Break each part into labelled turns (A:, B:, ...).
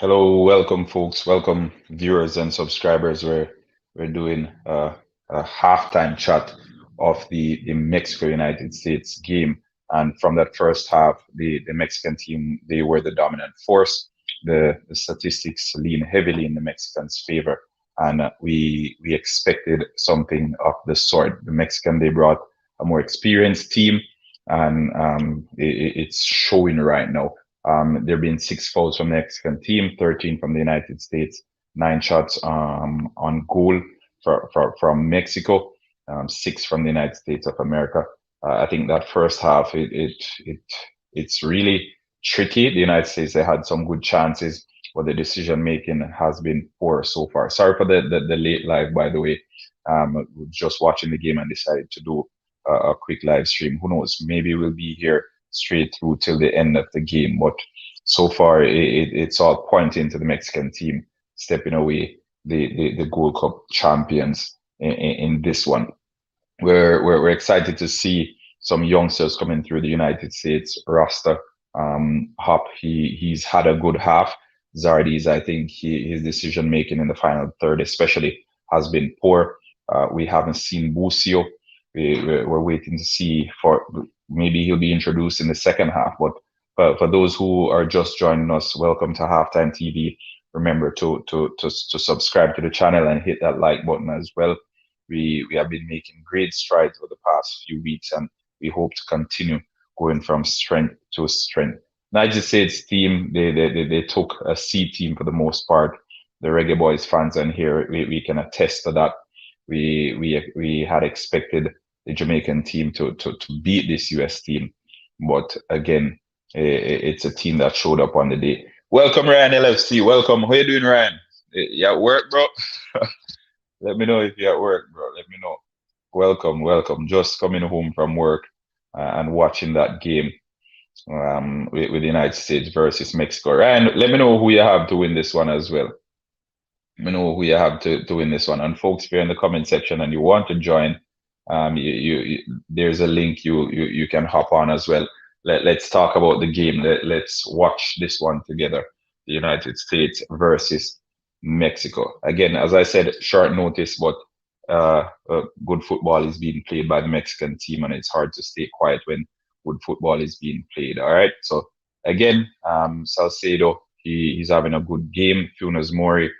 A: Hello, welcome folks, welcome viewers and subscribers. We're doing a halftime chat of the Mexico United States game, and from that first half, the Mexican team, they were the dominant force. The statistics lean heavily in the Mexicans' favor, and we expected something of the sort. The Mexican, they brought a more experienced team, and it's showing right now. There have been 6 fouls from the Mexican team, 13 from the United States, 9 shots on goal from Mexico, 6 from the United States of America. I think that first half it's really tricky. The United States, they had some good chances, but the decision making has been poor so far. Sorry for the late live, by the way. Just watching the game and decided to do a quick live stream. Who knows? Maybe we'll be here straight through till the end of the game. But so far, it's all pointing to the Mexican team stepping away the Gold Cup champions in this one. We're excited to see some youngsters coming through the United States roster. Hop, he's had a good half. Zardes, I think his decision making in the final third, especially, has been poor. We haven't seen Bucio. We're waiting to see for maybe he'll be introduced in the second half. But for those who are just joining us, welcome to Halftime TV. Remember to subscribe to the channel and hit that like button as well. We have been making great strides over the past few weeks, and we hope to continue going from strength to strength. United States team, they took a C team for the most part. The Reggae Boys fans in here, we can attest to that. We had expected the Jamaican team to beat this US team, but again, it's a team that showed up on the day. Welcome, Ryan LFC. Welcome. How you doing, Ryan? You at work, bro? Let me know if you're at work, bro. Let me know. Welcome, welcome. Just coming home from work and watching that game with the United States versus Mexico. Ryan, let me know who you have to win this one as well. Let me know who you have to win this one. And folks, if you're in the comment section and you want to join, there's a link you can hop on as well. Let's talk about the game. Let's watch this one together. The United States versus Mexico. Again, as I said, short notice, but good football is being played by the Mexican team, and it's hard to stay quiet when good football is being played. All right. So again, Salcedo, he's having a good game. Funes Mori,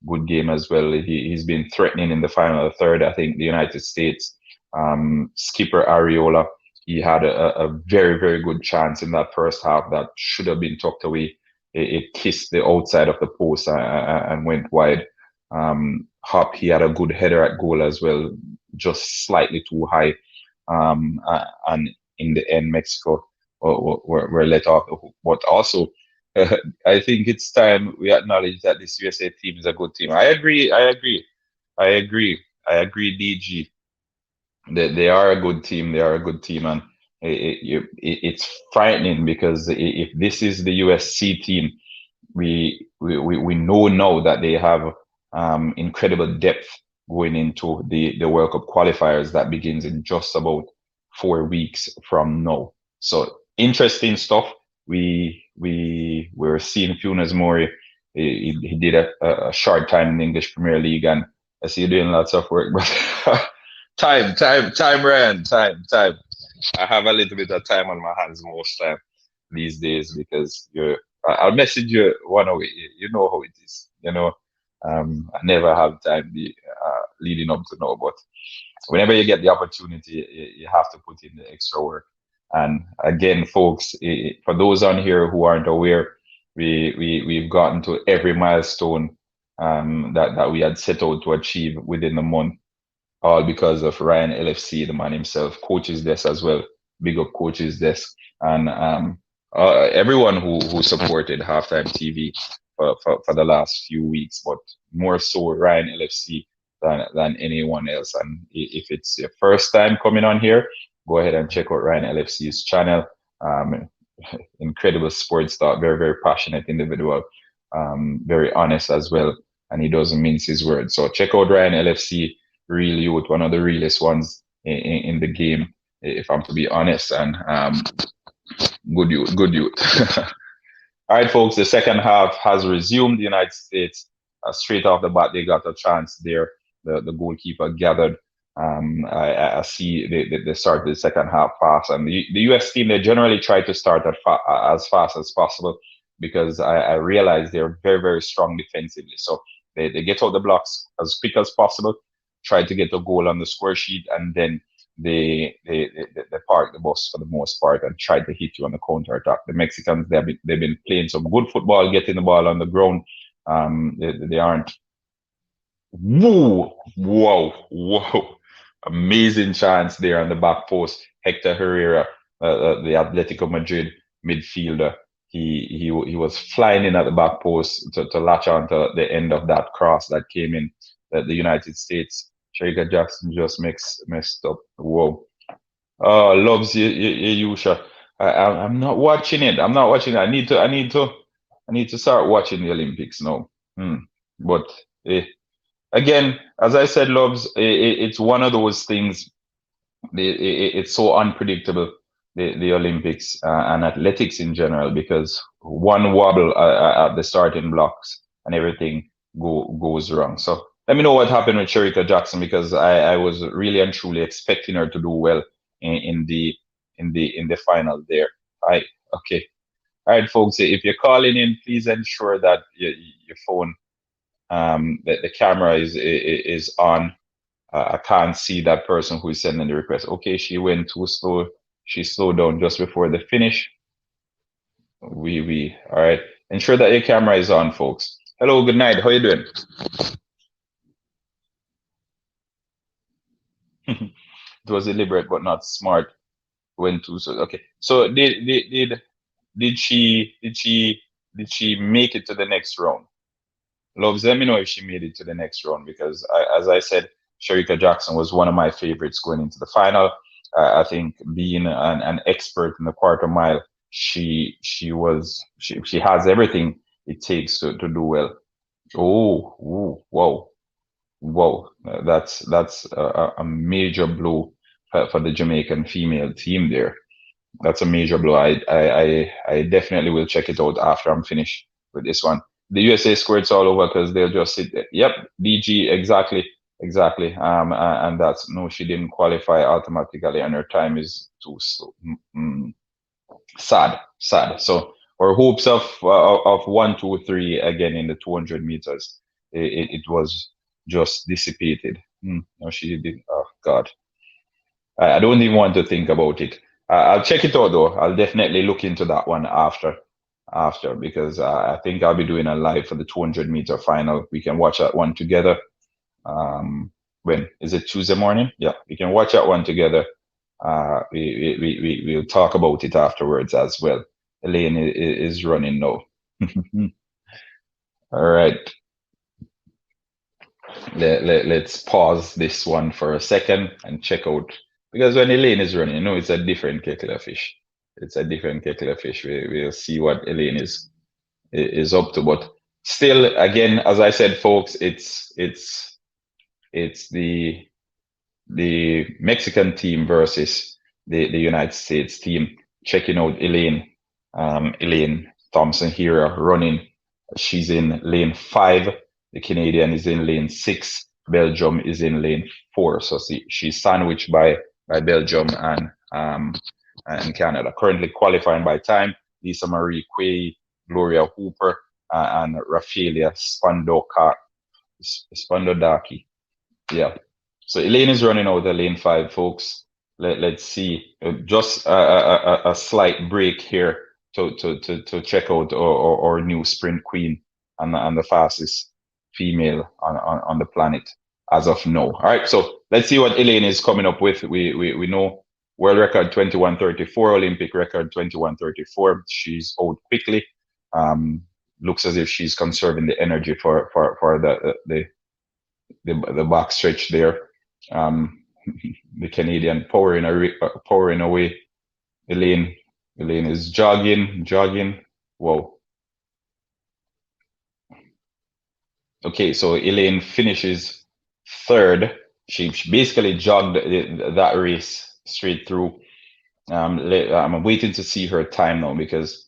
A: good game as well. He's been threatening in the final third. I think the United States skipper Ariola, he had a very, very good chance in that first half that should have been tucked away. It kissed the outside of the post and went wide. Hop, he had a good header at goal as well, just slightly too high. And in the end, Mexico were let off. But also, I think it's time we acknowledge that this USA team is a good team. I agree, DG. They are a good team. They are a good team, and it's frightening because if this is the USC team, we know now that they have incredible depth going into the World Cup qualifiers that begins in just about 4 weeks from now. So interesting stuff. We're seeing Funes Mori. He did a short time in the English Premier League, and I see you doing lots of work, but time, Ryan, time. I have a little bit of time on my hands most time these days because I'll message you one away. You know how it is. I never have time leading up to now, but whenever you get the opportunity, you have to put in the extra work. And again, folks, for those on here who aren't aware, we've gotten to every milestone that we had set out to achieve within the month, all because of Ryan LFC, the man himself, Coach's Desk as well. Big up Coach's Desk, and everyone who supported Halftime TV for the last few weeks, but more so Ryan LFC than anyone else. And if it's your first time coming on here, go ahead and check out Ryan LFC's channel. Incredible sports talk, very, very passionate individual, very honest as well, and he doesn't mince his words. So check out Ryan LFC, real youth, one of the realest ones in the game, if I'm to be honest, and good youth. All right, folks, the second half has resumed. The United States, straight off the bat, they got a chance there. The goalkeeper gathered. I see they started the second half fast. And the US team, they generally try to start as fast as possible because I realize they're very, very strong defensively. So they get out the blocks as quick as possible, try to get a goal on the score sheet, and then they park the bus for the most part and try to hit you on the counter attack. The Mexicans, they've been playing some good football, getting the ball on the ground. They aren't. Whoa, whoa, whoa! Amazing chance there on the back post. Hector Herrera, the Atletico Madrid midfielder, he was flying in at the back post to latch on to the end of that cross that came in. The United States. Sherika Jackson just messed up. Whoa. Oh, loves Yusha. I'm not watching it. I'm not watching it. I need to start watching the Olympics now. But eh, again, as I said, loves, it's one of those things. It's so unpredictable, the Olympics and athletics in general, because one wobble at the starting blocks and everything goes wrong. So let me know what happened with Sherika Jackson, because I was really and truly expecting her to do well in the final there. I Okay. All right, folks. If you're calling in, please ensure that your phone, that the camera is on. I can't see that person who is sending the request. Okay, she went too slow. She slowed down just before the finish. We. All right. Ensure that your camera is on, folks. Hello, good night. How you doing? It was deliberate but not smart. Went too slow. Okay. So did she make it to the next round? Loves, let me know if she made it to the next round, because as I said, Sherika Jackson was one of my favorites going into the final. I think being an expert in the quarter mile, she has everything it takes to do well. Oh, ooh, whoa, whoa! That's a major blow for the Jamaican female team there. That's a major blow. I definitely will check it out after I'm finished with this one. The USA squirts all over because they'll just sit there. Yep, DG, exactly, exactly. And that's no, she didn't qualify automatically, and her time is too slow. Sad, sad. So our hopes of 1, 2, 3 again in the 200 meters, it was just dissipated. No, she didn't. Oh God. I don't even want to think about it. I'll check it out though. I'll definitely look into that one after, because I think I'll be doing a live for the 200-meter final. We can watch that one together. When is it? Tuesday morning? Yeah, we can watch that one together. We'll talk about it afterwards as well. Elaine is running now. All right. Let's pause this one for a second and check out, because when Elaine is running, it's a different kettle of fish. It's a different kettle of fish. We'll see what Elaine is up to. But still, again, as I said, folks, it's the Mexican team versus the United States team. Checking out Elaine Thompson here running. She's in lane 5. The Canadian is in lane 6. Belgium is in lane 4. So she's sandwiched by Belgium and Canada. Currently qualifying by time: Lisa Marie Quay, Gloria Hooper, and Rafaelia Spandodaki. Yeah. So Elaine is running out of lane 5, folks. Let's see. Just a slight break here to check out our new sprint queen and the fastest female on the planet as of now. All right, so let's see what Elaine is coming up with. We know world record 21:34, Olympic record 21:34. She's out quickly. Looks as if she's conserving the energy for the back stretch there. The Canadian powering away. Elaine is jogging. Whoa. Okay, so Elaine finishes 3rd. She basically jogged that race straight through. I'm waiting to see her time now, because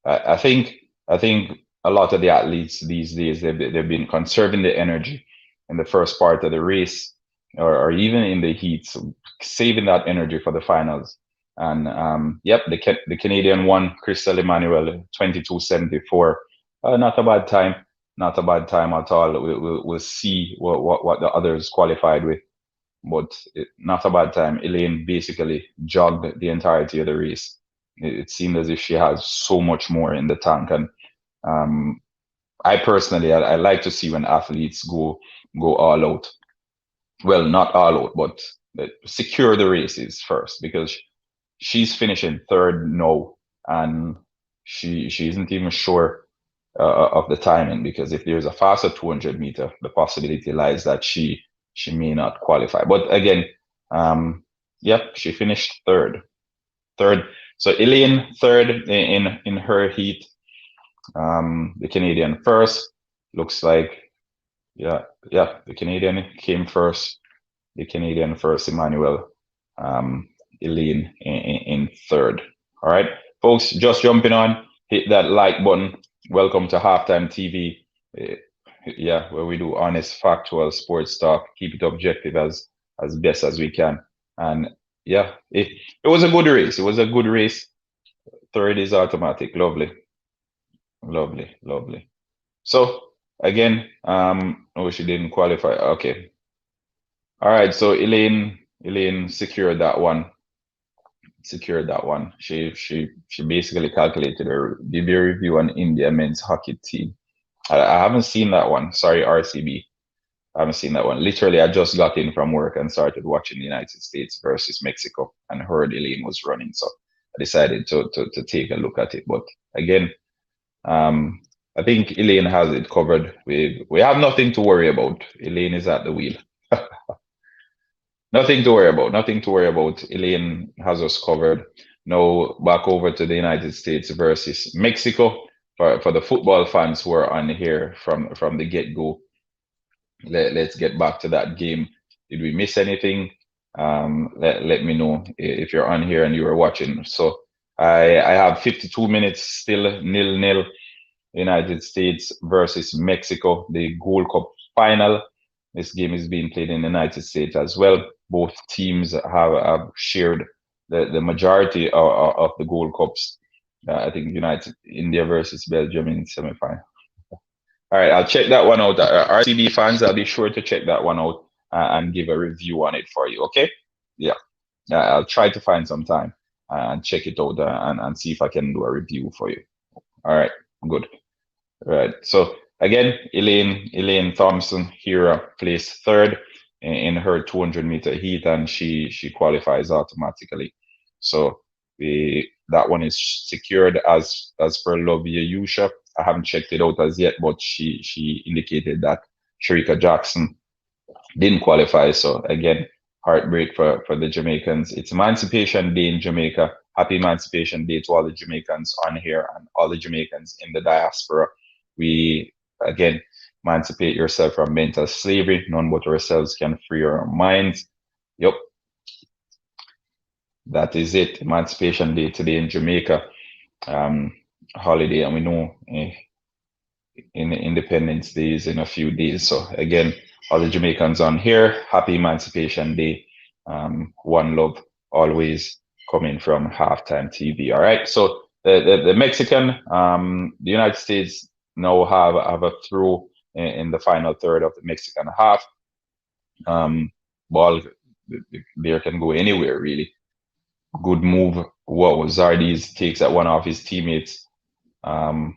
A: I think a lot of the athletes these days they've been conserving the energy in the first part of the race, or even in the heat, so saving that energy for the finals. And yep, the Canadian won, Crystal Emmanuel, 22:74. Not a bad time, not a bad time at all. We'll see what the others qualified with, but not a bad time. Elaine basically jogged the entirety of the race. It seemed as if she has so much more in the tank, and um, I personally, I like to see when athletes go all out. Well, not all out, but secure the races first, because she's finishing third now, and she isn't even sure of the timing, because if there's a faster 200-meter, the possibility lies that she may not qualify. But again, yep, she finished third. Third. So Elaine third in her heat. The Canadian first. Looks like, yeah, the Canadian came first. The Canadian first, Emmanuel. Elaine in third. All right, folks, just jumping on, hit that like button. Welcome to Halftime TV. Yeah, where we do honest, factual sports talk. Keep it objective as best as we can. And yeah, it was a good race. It was a good race. Third is automatic. Lovely, lovely, lovely. So again, oh, she didn't qualify. Okay. All right. So Elaine secured that one. Secured that one. She basically calculated her did a review on India men's hockey team. I haven't seen that one. Sorry, RCB. I haven't seen that one. Literally, I just got in from work and started watching the United States versus Mexico and heard Elaine was running. So I decided to take a look at it. But again, I think Elaine has it covered. We have nothing to worry about. Elaine is at the wheel. Nothing to worry about. Nothing to worry about. Elaine has us covered. Now back over to the United States versus Mexico. For the football fans who are on here from the get-go, let's get back to that game. Did we miss anything? Let me know if you're on here and you are watching. So I have 52 minutes still 0-0. United States versus Mexico, the Gold Cup final. This game is being played in the United States as well. Both teams have shared the majority of the Gold Cups. I think India versus Belgium in semifinal. All right, I'll check that one out. RCB fans, I'll be sure to check that one out and give a review on it for you. Okay? Yeah, I'll try to find some time and check it out and see if I can do a review for you. All right, good. Right. So again, Elaine Thompson here placed third in her 200-meter heat, and she qualifies automatically. So that one is secured as per Lovia Yusha. I haven't checked it out as yet, but she indicated that Sharika Jackson didn't qualify. So again, heartbreak for the Jamaicans. It's Emancipation Day in Jamaica. Happy Emancipation Day to all the Jamaicans on here and all the Jamaicans in the diaspora. We, again, emancipate yourself from mental slavery. None but ourselves can free our minds. Yep. That is it. Emancipation Day today in Jamaica. Holiday, and we know in Independence Day is in a few days. So again, all the Jamaicans on here, happy Emancipation Day. One love always coming from Halftime TV. All right. So the Mexican, the United States now have a throw in the final third of the Mexican half. Ball there can go anywhere really. Good move. What was Zardes takes that one off his teammates, and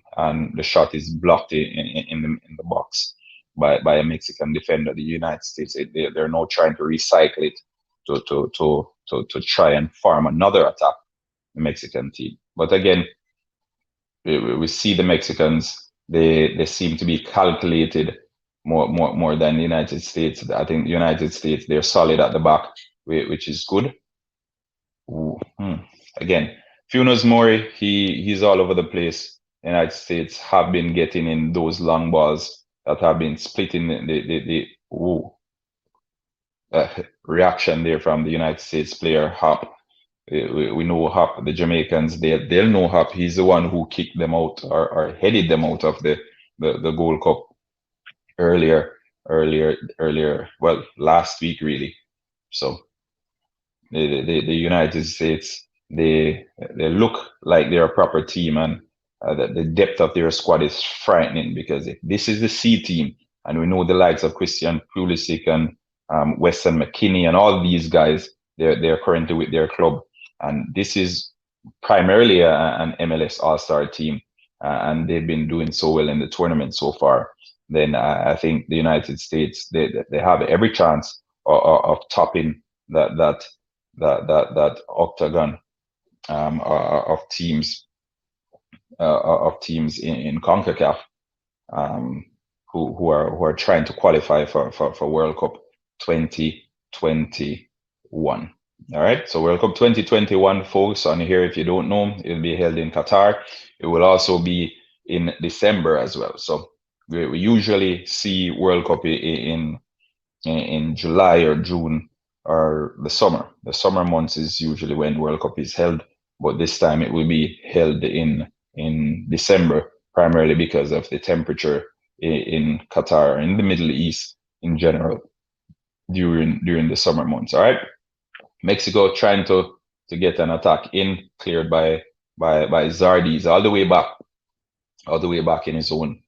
A: the shot is blocked in the box by a Mexican defender. The United States they're now trying to recycle it to try and farm another attack. The Mexican team, but again, we see the Mexicans. They seem to be calculated more than the United States. I think the United States they're solid at the back, which is good. Again, Funes Mori, he's all over the place. The United States have been getting in those long balls that have been splitting the reaction there from the United States player Hop. We know Hop, the Jamaicans. They'll know Hop. He's the one who kicked them out or headed them out of the Gold Cup earlier, earlier. Well, last week really. So the United States, they look like they're a proper team, and the depth of their squad is frightening, because if this is the C team, and we know the likes of Christian Pulisic and Weston McKennie and all these guys, they're currently with their club, and this is primarily an MLS All-Star team, and they've been doing so well in the tournament so far. Then I think the United States, they have every chance of topping that octagon of teams in CONCACAF, um, who are trying to qualify for World Cup 2021. All right, so World Cup 2021, folks, on here, if you don't know, it'll be held in Qatar. It will also be in December as well. So we usually see World Cup in July or June, or the summer. The summer months is usually when World Cup is held, but this time it will be held in December, primarily because of the temperature in Qatar, in the Middle East in general, during the summer months. All right, Mexico trying to get an attack in, cleared by Zardes all the way back in his own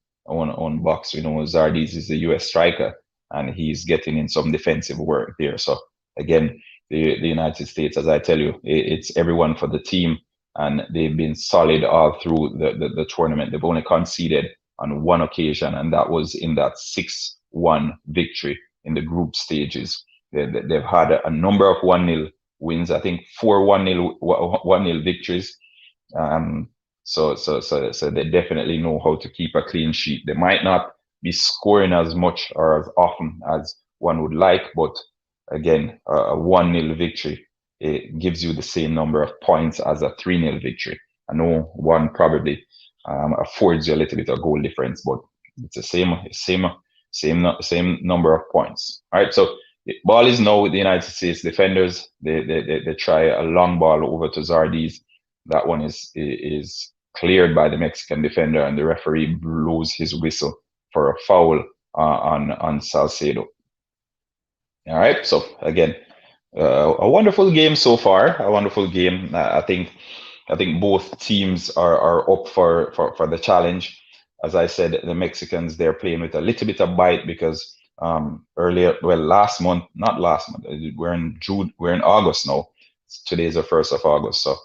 A: box. We know Zardes is the US striker, and he's getting in some defensive work there. So again, the United States, as I tell you, it's everyone for the team, and they've been solid all through the tournament. They've only conceded on one occasion, and that was in that 6-1 victory in the group stages. They've had a number of 1-0 wins. I think 4 1-0 victories. So they definitely know how to keep a clean sheet. They might not be scoring as much or as often as one would like, but again, a 1-0 victory, it gives you the same number of points as a 3-0 victory. I know one probably affords you a little bit of goal difference, but it's the same number of points. All right, so the ball is now with the United States defenders. They try a long ball over to Zardes. That one is cleared by the Mexican defender, and the referee blows his whistle for a foul on Salcedo. All right, so again, a wonderful game so far. A wonderful game. I think both teams are up for the challenge. As I said, the Mexicans, they're playing with a little bit of bite, because last month, not last month, we're in June, we're in August now. Today is the 1st of August. So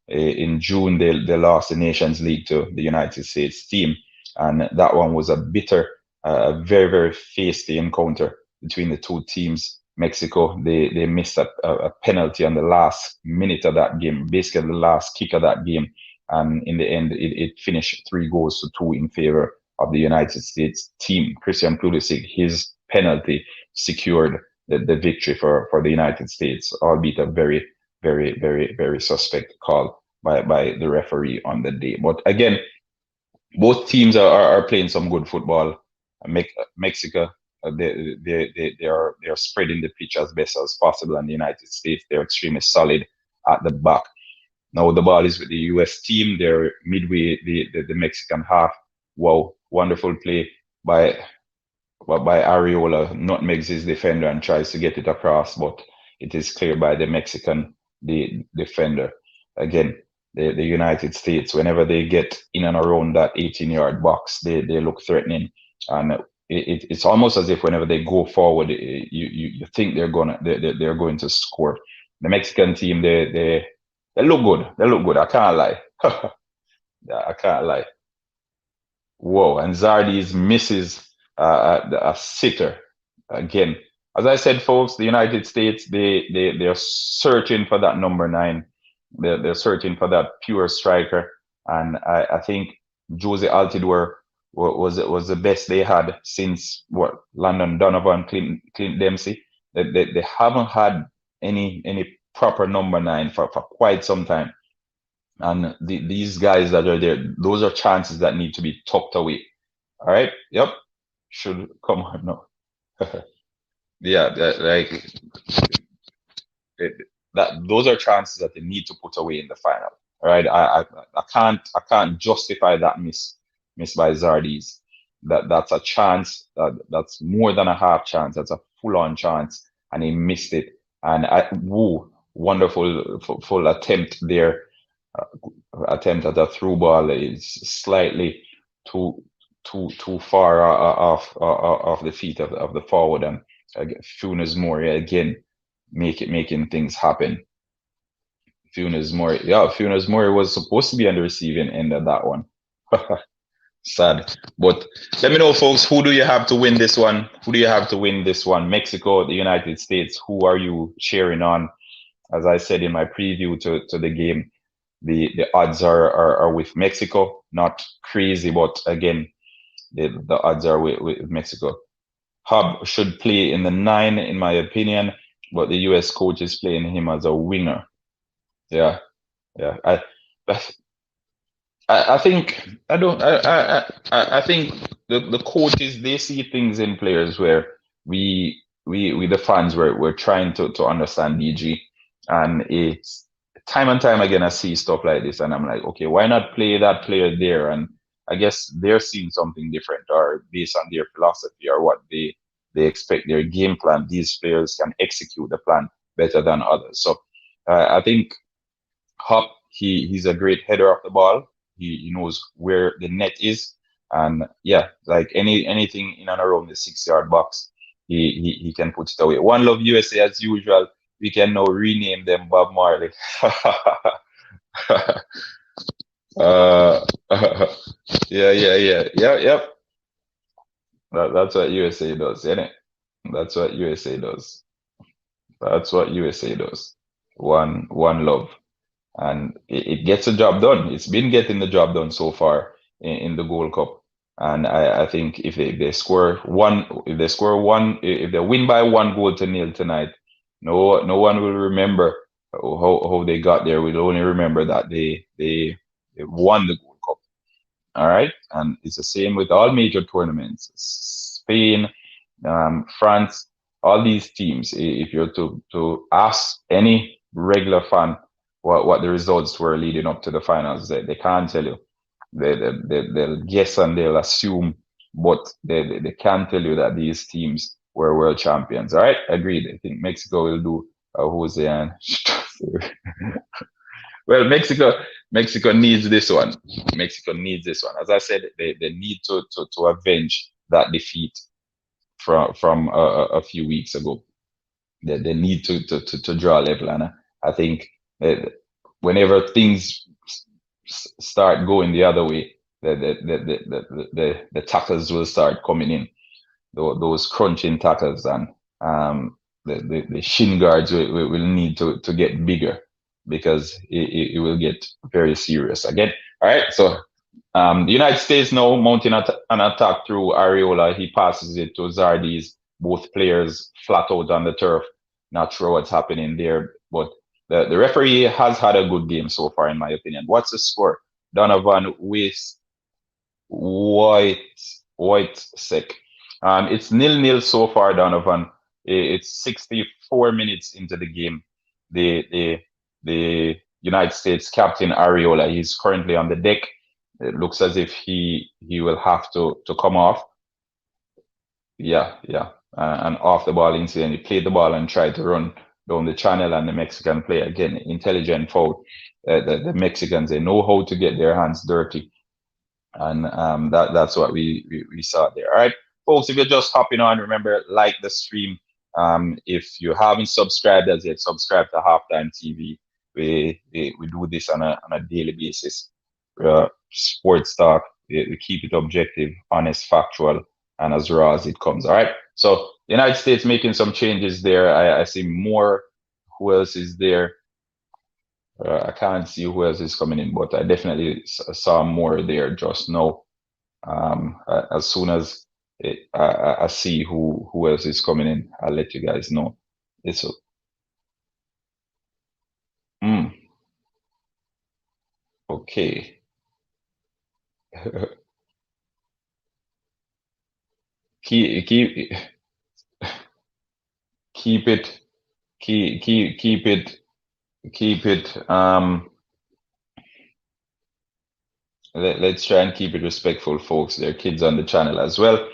A: in June, they lost the Nations League to the United States team. And that one was a bitter, very, very feisty encounter between the two teams. Mexico, they missed a penalty on the last minute of that game, basically the last kick of that game. And in the end, it finished 3-2 in favor of the United States team. Christian Pulisic, his penalty secured the victory for the United States, albeit a very, very, very, very suspect call by the referee on the day. But again, both teams are playing some good football. Mexico, they are spreading the pitch as best as possible, and the United States, they're extremely solid at the back. Now the ball is with the US team. They're midway the Mexican half. Wow, wonderful play by Ariola. Nutmegs his defender and tries to get it across, but it is cleared by the Mexican defender. Again, the United States, whenever they get in and around that 18-yard box, they look threatening, and it's almost as if whenever they go forward, you think they're going to score. The Mexican team, they look good. They look good. I can't lie. I can't lie. Whoa! And Zardes misses a sitter again. As I said, folks, the United States, they're searching for that number 9. They're searching for that pure striker, and I think Jose Altidore was the best they had since Landon Donovan, Clint Dempsey. They haven't had any proper number 9 for quite some time, and these guys that are there, those are chances that need to be tucked away. All right, yep, should come on now. Yeah, like that those are chances that they need to put away in the final. All right, I can't justify that miss by Zardes. That's a chance that's more than a half chance. That's a full on chance, and he missed it. And wonderful full attempt there. Attempt at a through ball is slightly too too far off the feet of the forward, and Funes Mori again making things happen. Funes Mori was supposed to be on the receiving end of that one. Sad. But let me know, folks, who do you have to win this one? Who do you have to win this one? Mexico, the United States, who are you cheering on? As I said in my preview to the game, the odds are with Mexico. Not crazy, but again, the odds are with Mexico. Hub should play in the 9, in my opinion, but the US coach is playing him as a winger. Yeah, yeah. I think I don't I think the coaches, they see things in players where we the fans we're trying to understand DG, and it's time and time again I see stuff like this, and I'm like, okay, why not play that player there? And I guess they're seeing something different, or based on their philosophy or what they expect their game plan. These players can execute the plan better than others. So I think Hop, he's a great header of the ball. He knows where the net is, and yeah, like anything in and around the 6 yard box, he can put it away. One Love USA as usual. We can now rename them Bob Marley. uh, yep. That's what USA does, isn't it? That's what USA does. That's what USA does. One love. And it gets the job done. It's been getting the job done so far in the Gold Cup. And I think if they score one, if they win by 1 goal to nil tonight, no one will remember how they got there. We'll only remember that they won the Gold Cup. All right, and it's the same with all major tournaments. Spain, France, all these teams. If you're to ask any regular fan what the results were leading up to the finals, they can't tell you. They'll guess and they'll assume, but they can't tell you that these teams were world champions. All right, agreed. I think Mexico will do Jose and well, Mexico needs this one. Mexico needs this one. As I said, they need to avenge that defeat from a few weeks ago. They need to draw a level, and I think whenever things start going the other way, the tackles will start coming in, those crunching tackles, and the shin guards will need to get bigger, because it will get very serious again. All right, so the United States now mounting an attack through Areola. He passes it to Zardes. Both players flat out on the turf. Not sure what's happening there, but the referee has had a good game so far, in my opinion. What's the score? Donovan with White sick. It's 0-0 so far, Donovan. It's 64 minutes into the game. The United States captain Areola, he's currently on the deck. It looks as if he will have to come off. Yeah. An off the ball incident. He played the ball and tried to run down the channel, and the Mexican player, again, intelligent foul. The Mexicans, they know how to get their hands dirty, and that's what we saw there. All right, folks, if you're just hopping on, remember, like the stream. If you haven't subscribed as yet, subscribe to Halftime TV. We do this on a daily basis. Sports talk. We keep it objective, honest, factual, and as raw as it comes. All right. So the United States making some changes there. I see more. Who else is there? I can't see who else is coming in, but I definitely saw more there just now. As soon as I see who else is coming in, I'll let you guys know. It's okay. keep keep keep it keep it keep it. Let's try and keep it respectful, folks. There are kids on the channel as well.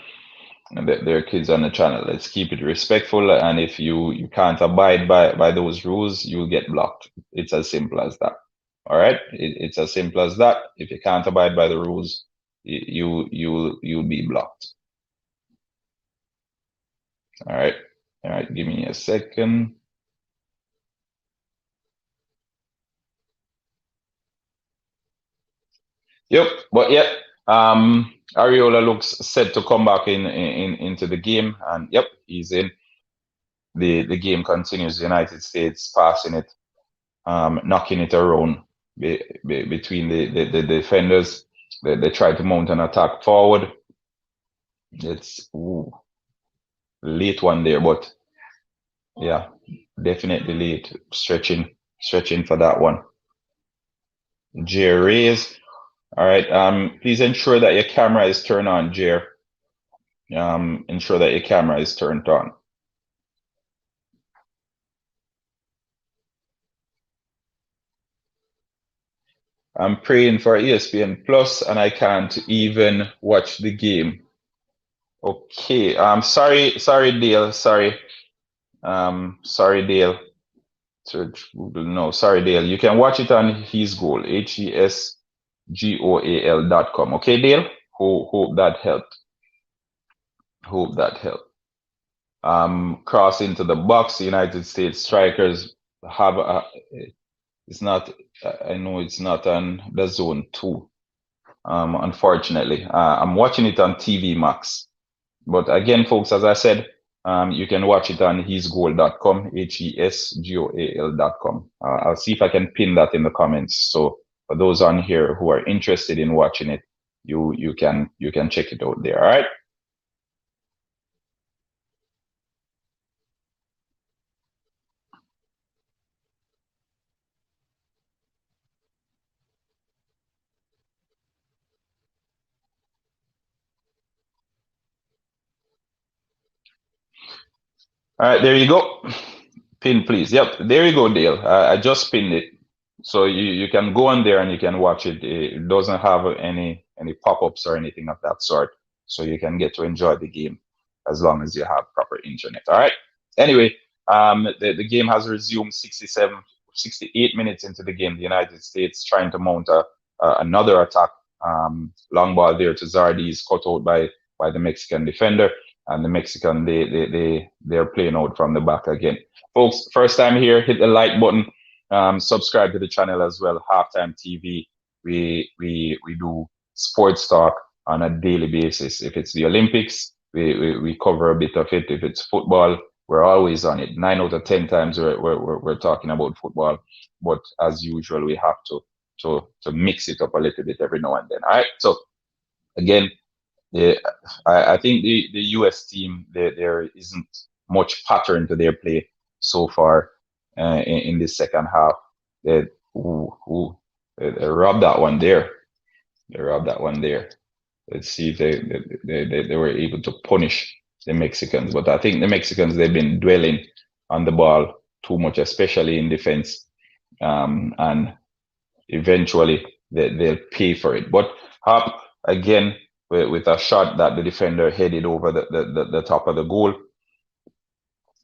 A: And there are kids on the channel. Let's keep it respectful. And if you can't abide by those rules, you'll get blocked. It's as simple as that. All right. It's as simple as that. If you can't abide by the rules, you'll be blocked. All right. All right. Give me a second. Yep. But yeah. Ariola looks set to come back into the game, and yep, he's in. The game continues. The United States passing it, knocking it around between the defenders. They try to mount an attack forward. It's late one there, but yeah, definitely late. Stretching for that one. Jer raise. All right. Please ensure that your camera is turned on, Jer. Ensure that your camera is turned on. I'm praying for ESPN Plus, and I can't even watch the game. Okay. Sorry, Dale. Sorry. Sorry, Dale. Search Google. No, sorry, Dale. You can watch it on His Goal, HESGOAL.com. Okay, Dale? Hope that helped. Hope that helped. Cross into the box. The United States strikers have it's not, I know it's not on the zone 2. Unfortunately. I'm watching it on TV Max. But again, folks, as I said, you can watch it on hisgoal.com, HESGOAL.com. I'll see if I can pin that in the comments. So for those on here who are interested in watching it, you can check it out there. All right. All right, there you go. Pin, please. Yep, there you go, Dale. I just pinned it. So you can go on there and you can watch it. It doesn't have any pop-ups or anything of that sort. So you can get to enjoy the game as long as you have proper internet. All right. Anyway, the game has resumed 68 minutes into the game. The United States trying to mount another attack. Long ball there to Zardes, cut out by the Mexican defender. And the Mexican, they're playing out from the back again. Folks, first time here, hit the like button. Subscribe to the channel as well. Halftime TV. We do sports talk on a daily basis. If it's the Olympics, we cover a bit of it. If it's football, we're always on it. 9 out of 10 times we're talking about football. But as usual, we have to mix it up a little bit every now and then. All right. So again, I think the US team there isn't much pattern to their play so far in the second half. They, they robbed that one there. They robbed that one there. Let's see if they were able to punish the Mexicans. But I think the Mexicans, they've been dwelling on the ball too much, especially in defense. And eventually they'll pay for it. But Hop, again, with a shot that the defender headed over the top of the goal.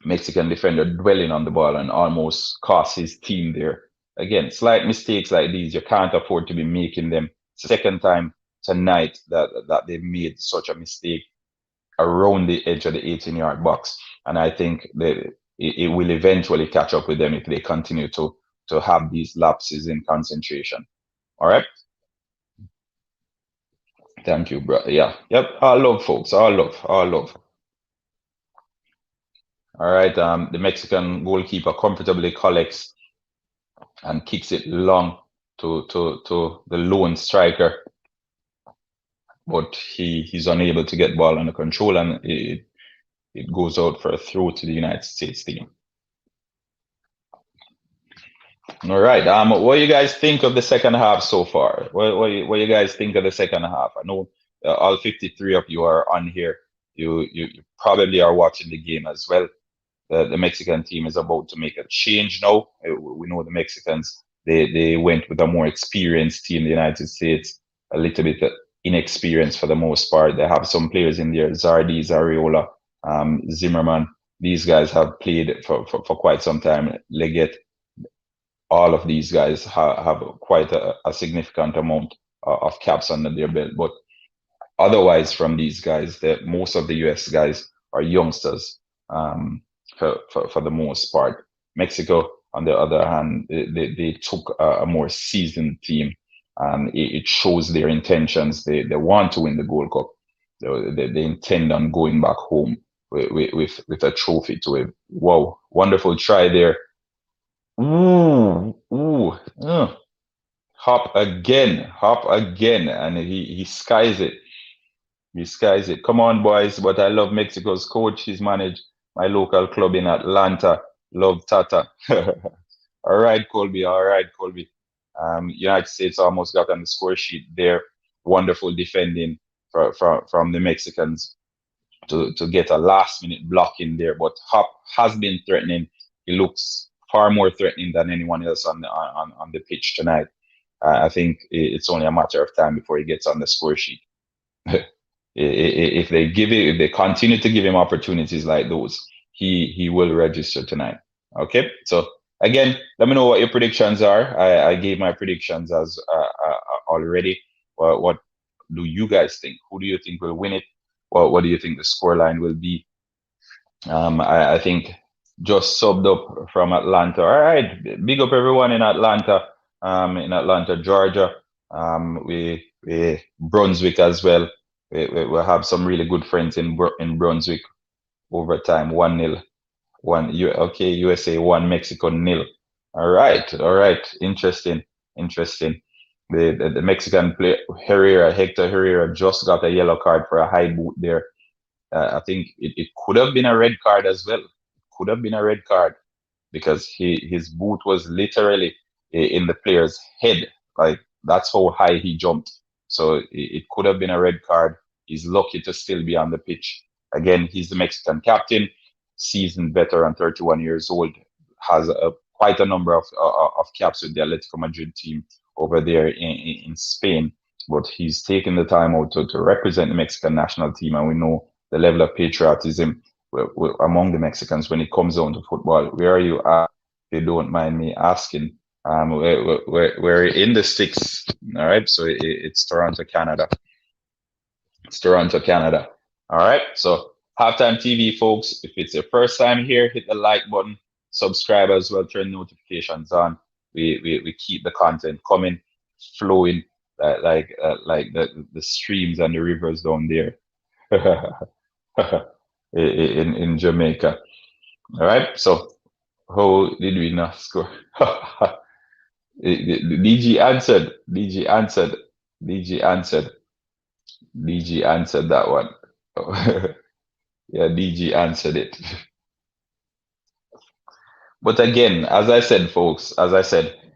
A: Mexican defender dwelling on the ball and almost cost his team there. Again, slight mistakes like these, you can't afford to be making them. Second time tonight that they've made such a mistake around the edge of the 18-yard box. And I think that it will eventually catch up with them if they continue to have these lapses in concentration. All right. Thank you, bro. Yeah. Yep. All love, folks. All love. All love. All right. The Mexican goalkeeper comfortably collects and kicks it long to the lone striker, but he's unable to get ball under control, and it goes out for a throw to the United States team. All right. What do you guys think of the second half so far? What you guys think of the second half? I know all 53 of you are on here. You probably are watching the game as well. the Mexican team is about to make a change now. We know the Mexicans, they went with a more experienced team. The United States, a little bit inexperienced for the most part. They have some players in there, Zardes, Areola, Zimmerman. These guys have played for quite some time. Leggett, all of these guys have quite a significant amount of caps under their belt. But otherwise, from these guys, most of the US guys are youngsters for the most part. Mexico, on the other hand, they took a more seasoned team, and it shows their intentions. They want to win the Gold Cup. They intend on going back home with a trophy to it. Wow, wonderful try there. Ooh, ooh, hop again, and he skies it. He skies it. Come on, boys! But I love Mexico's coach. He's managed my local club in Atlanta. Love Tata. All right, Colby. All right, Colby. United States almost got on the score sheet there. Wonderful defending from the Mexicans to get a last minute block in there. But Hop has been threatening. He looks far more threatening than anyone else on the pitch tonight. I think it's only a matter of time before he gets on the score sheet. If they continue to give him opportunities like those, he will register tonight. Okay, so again, let me know what your predictions are. I gave my predictions as already. What do you guys think? Who do you think will win it? What do you think the scoreline will be? I think just subbed up from Atlanta. All right, big up everyone in Atlanta, Georgia. We Brunswick as well. We have some really good friends in Brunswick. Overtime 1-0. Okay, USA 1, Mexico 0. All right. Interesting. The Mexican player Hector Herrera just got a yellow card for a high boot there. I think it could have been a red card as well. Could have been a red card because his boot was literally in the player's head. Like that's how high he jumped. So it could have been a red card. He's lucky to still be on the pitch. Again, he's the Mexican captain, seasoned veteran, 31 years old, has quite a number of caps with the Atletico Madrid team over there in Spain. But he's taken the time out to represent the Mexican national team, and we know the level of patriotism among the Mexicans when it comes down to football. Where are you at? If you don't mind me asking. We're in the sticks, all right? So it's Toronto, Canada. It's Toronto, Canada. All right, so Halftime TV, folks. If it's your first time here, hit the like button, subscribe as well, turn notifications on. We keep the content coming, flowing like the streams and the rivers down there in Jamaica. All right, so how did we not score? DG answered. DG answered. DG answered. DG answered that one. Yeah, DG answered it. But again, as I said, folks,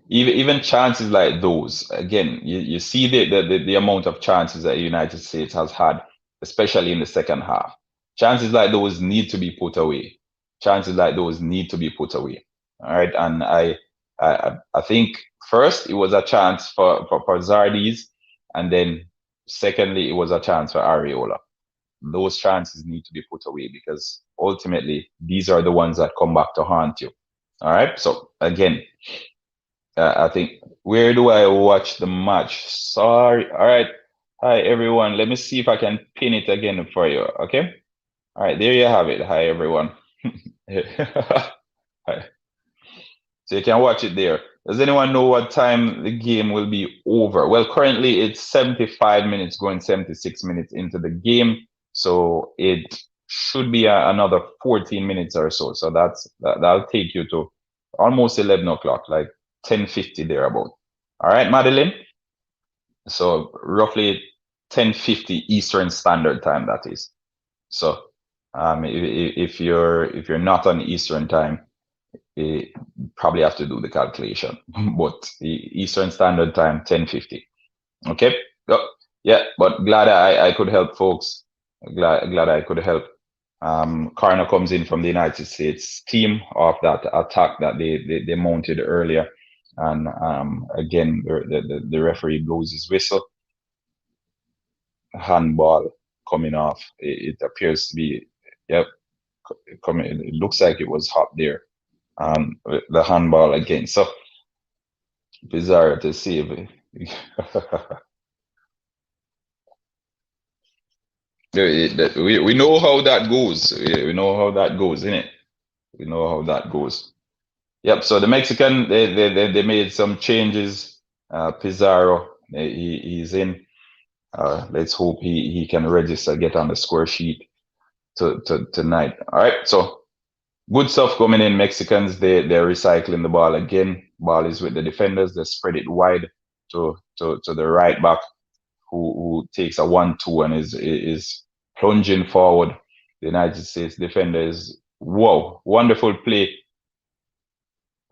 A: even chances like those, again, you see the amount of chances that the United States has had, especially in the second half. Chances like those need to be put away. Chances like those need to be put away. All right, and I think first it was a chance for Zardes, and then secondly it was a chance for Areola. Those chances need to be put away because ultimately these are the ones that come back to haunt you. All right. So again, I think where do I watch the match? Sorry. All right. Hi everyone. Let me see if I can pin it again for you. Okay. All right. There you have it. Hi everyone. Hi. So you can watch it there. Does anyone know what time the game will be over? Well, currently it's 75 minutes, going 76 minutes into the game. So it should be another 14 minutes or so. So that'll take you to almost 11 o'clock, like 10:50 thereabout. All right, Madeline. So roughly 10:50 Eastern Standard Time, that is. So if you're not on Eastern Time, you probably have to do the calculation. But Eastern Standard Time, 10:50. Okay. Oh, yeah, but glad I could help, folks. Glad I could help. Corner comes in from the United States team of that attack that they mounted earlier. And again, the referee blows his whistle. Handball coming off. It appears to be, yep, coming. It looks like it was hot there. The handball again. So bizarre to see. We know how that goes. We know how that goes, innit? We know how that goes. Yep. So the Mexican, they made some changes. Pizarro, he's in. Let's hope he can register, get on the score sheet tonight. All right. So good stuff coming in. Mexicans, they're recycling the ball again. Ball is with the defenders. They spread it wide to the right back, who takes a 1-2 and is plunging forward. The United States defender is, whoa, wonderful play.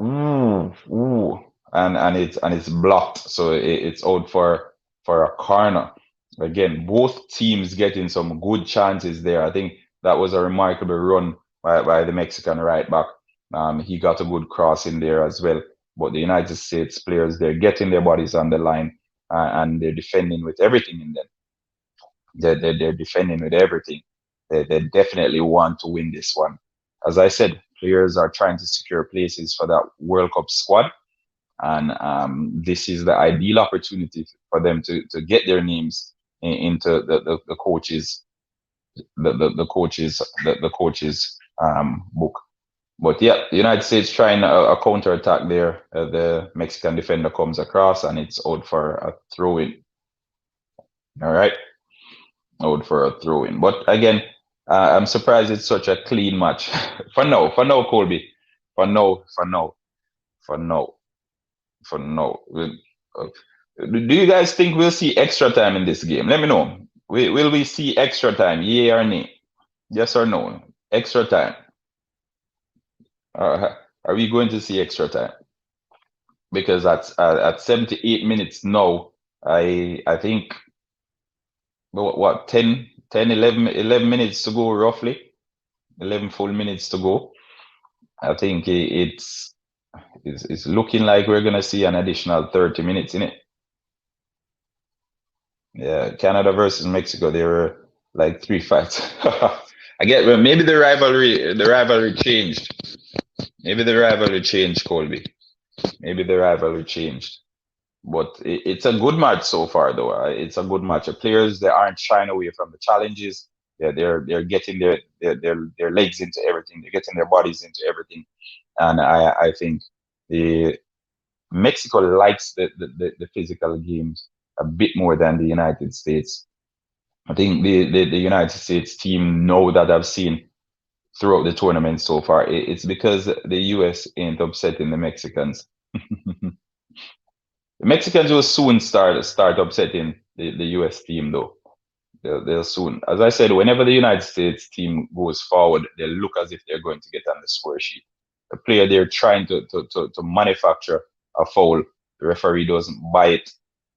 A: Ooh, ooh. And it's blocked, so it's out for a corner. Again, both teams getting some good chances there. I think that was a remarkable run by the Mexican right back. He got a good cross in there as well. But the United States players, they're getting their bodies on the line, and they're defending with everything in them. They're defending with everything. They definitely want to win this one. As I said, players are trying to secure places for that World Cup squad, and this is the ideal opportunity for them to get their names into the coaches the coaches book. But yeah, the United States trying a counter attack there. The Mexican defender comes across and it's out for a throw in. All right, out for a throw in. But again, I'm surprised it's such a clean match for now. For now, Colby. For now. For now. For now. For now. Do you guys think we'll see extra time in this game? Let me know. Will we see extra time? Yay or nay? Yes or no? Extra time. Are we going to see extra time? Because at 78 minutes now, I think what 10, 11 minutes to go roughly, 11 full minutes to go. I think it's looking like we're gonna see an additional 30 minutes in it. Yeah, Canada versus Mexico, they were like 3 fights. I get, well, maybe the rivalry changed. Maybe the rivalry changed, Colby. Maybe the rivalry changed. But it's a good match so far, though. It's a good match. The players, they aren't shying away from the challenges. They're getting their legs into everything. They're getting their bodies into everything. And I think the Mexico likes the physical games a bit more than the United States. I think the United States team know that I've seen throughout the tournament so far. It's because the US ain't upsetting the Mexicans. The Mexicans will soon start upsetting the US team, though. They'll soon. As I said, whenever the United States team goes forward, they look as if they're going to get on the score sheet. The player they're trying to manufacture a foul, the referee doesn't buy it.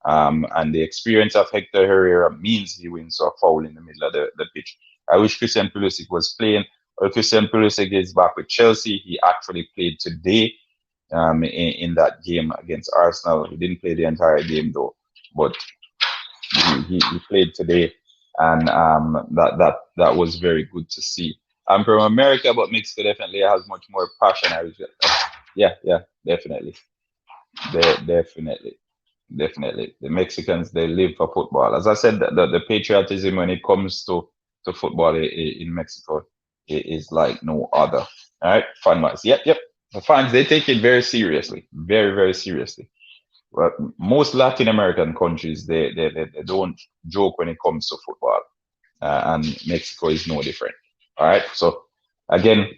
A: And the experience of Hector Herrera means he wins a foul in the middle of the pitch. I wish Christian Pulisic was playing. Well, Christian Pulisic is back with Chelsea. He actually played today in that game against Arsenal. He didn't play the entire game though, but he played today, and that was very good to see. I'm from America, but Mexico definitely has much more passion. Yeah, definitely, definitely. The Mexicans, they live for football. As I said, the patriotism when it comes to football in Mexico is like no other. All right, fun match. Yep. The fans, they take it very seriously, very, very seriously. Well, most Latin American countries, they don't joke when it comes to football, and Mexico is no different. All right, so again,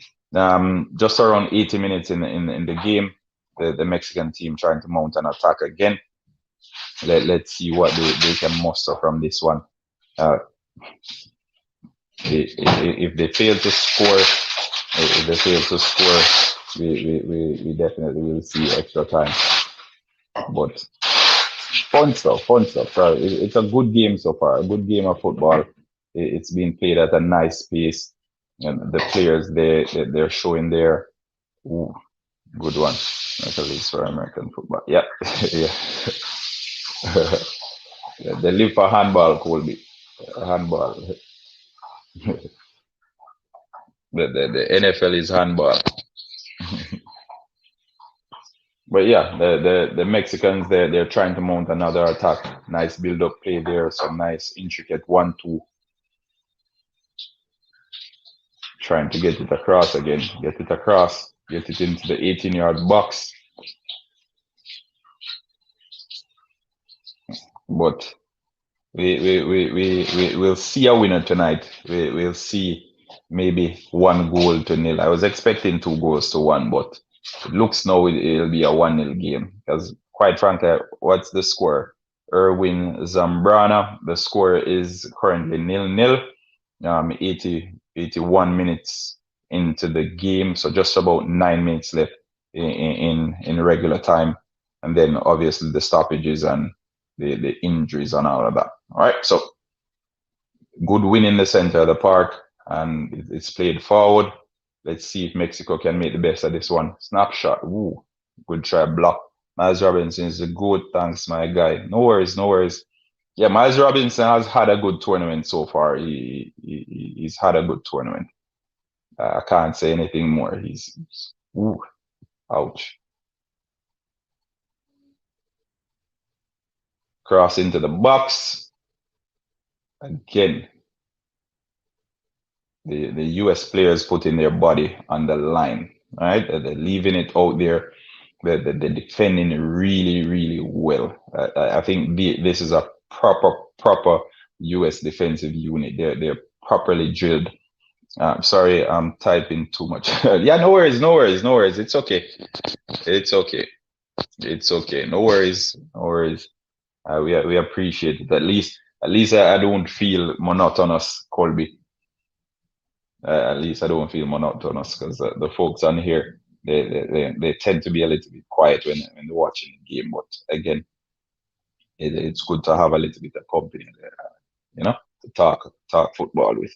A: just around 80 minutes in the game, the Mexican team trying to mount an attack again. Let's see what they can muster from this one. If they fail to score, we definitely will see extra time. But fun stuff. So it's a good game so far. A good game of football. It's being played at a nice pace. And the players they're showing there. Ooh, good one. Like at least for American football. Yeah, yeah. They live for handball, Colby. Handball. The NFL is handball. But yeah, the Mexicans they're trying to mount another attack. Nice build up play there. Some nice intricate 1-2. Trying to get it across again. Get it across. Get it into the 18-yard box. But we'll see a winner tonight. We'll see maybe 1-0. I was expecting 2-1, but it looks now it'll be a 1-0 game. Because quite frankly, what's the score? Erwin Zambrana. The score is currently 0-0. 81 minutes into the game, so just about 9 minutes left in regular time, and then obviously the stoppages and the injuries and all of that. All right, so good win in the center of the park, and it's played forward. Let's see if Mexico can make the best of this one. Snapshot. Ooh, good try block. Miles Robinson is a good. Thanks, my guy. No worries, no worries. Yeah, Miles Robinson has had a good tournament so far. He's had a good tournament. I can't say anything more. Ooh, ouch. Cross into the box again. The US players putting their body on the line, right? They're leaving it out there. They're defending really, really well. I think this is a proper US defensive unit. They're properly drilled. Sorry, I'm typing too much. Yeah, no worries, no worries, no worries. It's okay. It's okay. It's okay. No worries, no worries. We appreciate it. At least I don't feel monotonous, Colby. At least I don't feel monotonous because the folks on here they tend to be a little bit quiet when they're watching the game. But again, it's good to have a little bit of company there, to talk football with.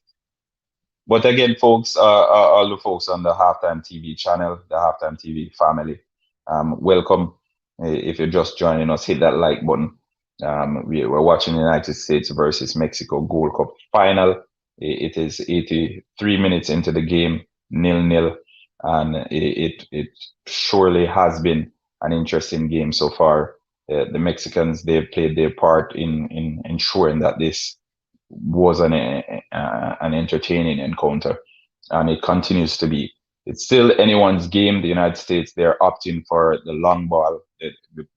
A: But again, folks, all the folks on the Halftime TV channel, the Halftime TV family, welcome. If you're just joining us, hit that like button. We're watching the United States versus Mexico Gold Cup final. It is 83 minutes into the game, 0-0, and it surely has been an interesting game so far. The Mexicans they've played their part in ensuring that this was an entertaining encounter, and it continues to be. It's still anyone's game. The United States they're opting for the long ball.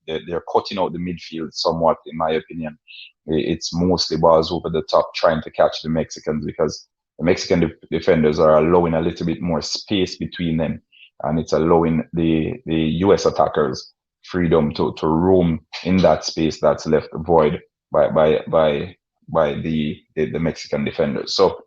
A: They're cutting out the midfield somewhat, in my opinion. It's mostly balls over the top, trying to catch the Mexicans because the Mexican defenders are allowing a little bit more space between them, and it's allowing the U.S. attackers freedom to roam in that space that's left void by the Mexican defenders. So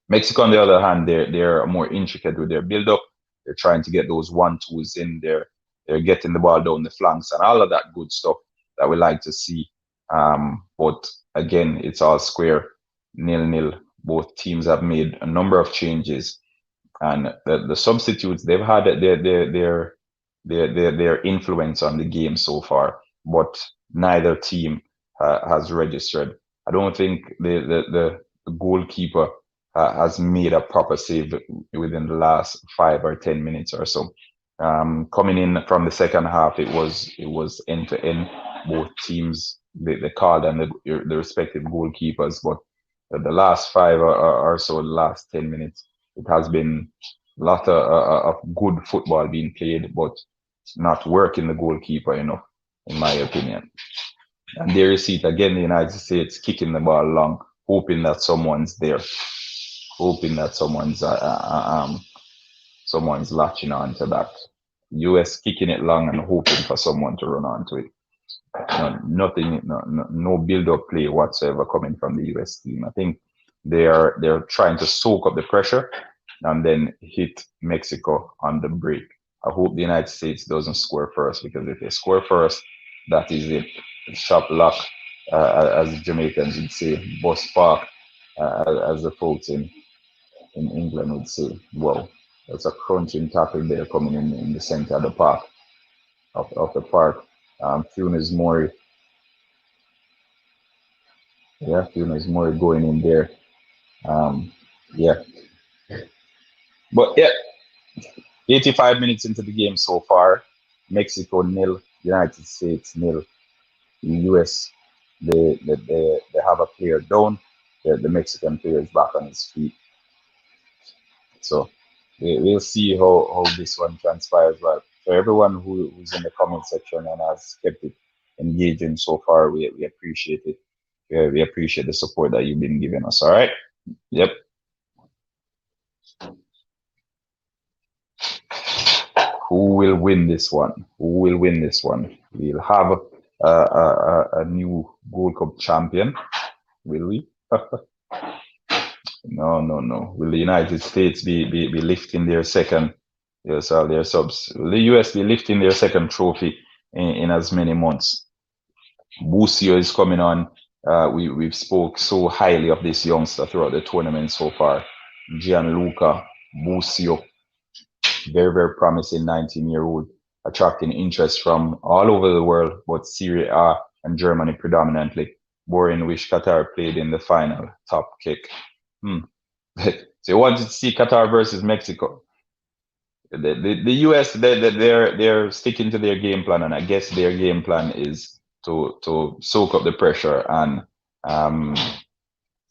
A: Mexico, on the other hand, they're more intricate with their build up. They're trying to get those 1-2s in there. They're getting the ball down the flanks and all of that good stuff that we like to see. But again, it's all square, 0-0. Both teams have made a number of changes, and the substitutes they've had their influence on the game so far, but neither team has registered. I don't think the goalkeeper has made a proper save within the last 5 or 10 minutes or so. Coming in from the second half, it was end to end. Both teams they called and the respective goalkeepers, but the last five or so, the last 10 minutes, it has been a lot of good football being played, but not working the goalkeeper enough, in my opinion. And there you see it again, the United States kicking the ball long, hoping that someone's there, hoping that someone's latching on to that. US kicking it long and hoping for someone to run onto it. Nothing, no build-up play whatsoever coming from the US team. I think they're trying to soak up the pressure and then hit Mexico on the break. I hope the United States doesn't score first, because if they score first, that is it. Shop lock, as the Jamaicans would say, bus park, as the folks in in England would say, "Wow, that's a crunching tackle there coming in the center of the park of the park." Funes Mori, yeah, Funes Mori going in there. Um, yeah, but yeah, 85 minutes into the game so far. Mexico nil, United States nil. US, they have a player down. The Mexican player is back on his feet. So we'll see how this one transpires. But for everyone who's in the comment section and has kept it engaging so far, we appreciate it. We appreciate the support that you've been giving us. All right. Yep. Who will win this one? Who will win this one? We'll have a new Gold Cup champion, will we? No, no, no. Will the United States be lifting their second, yes, their subs? Will the US be lifting their second trophy in as many months? Busio is coming on. We've spoke so highly of this youngster throughout the tournament so far. Gianluca Busio, very, very promising 19-year-old, attracting interest from all over the world, but Serie A and Germany predominantly. Boring wish Qatar played in the final. Top kick. So you wanted to see Qatar versus Mexico. The US they're sticking to their game plan, and I guess their game plan is to soak up the pressure and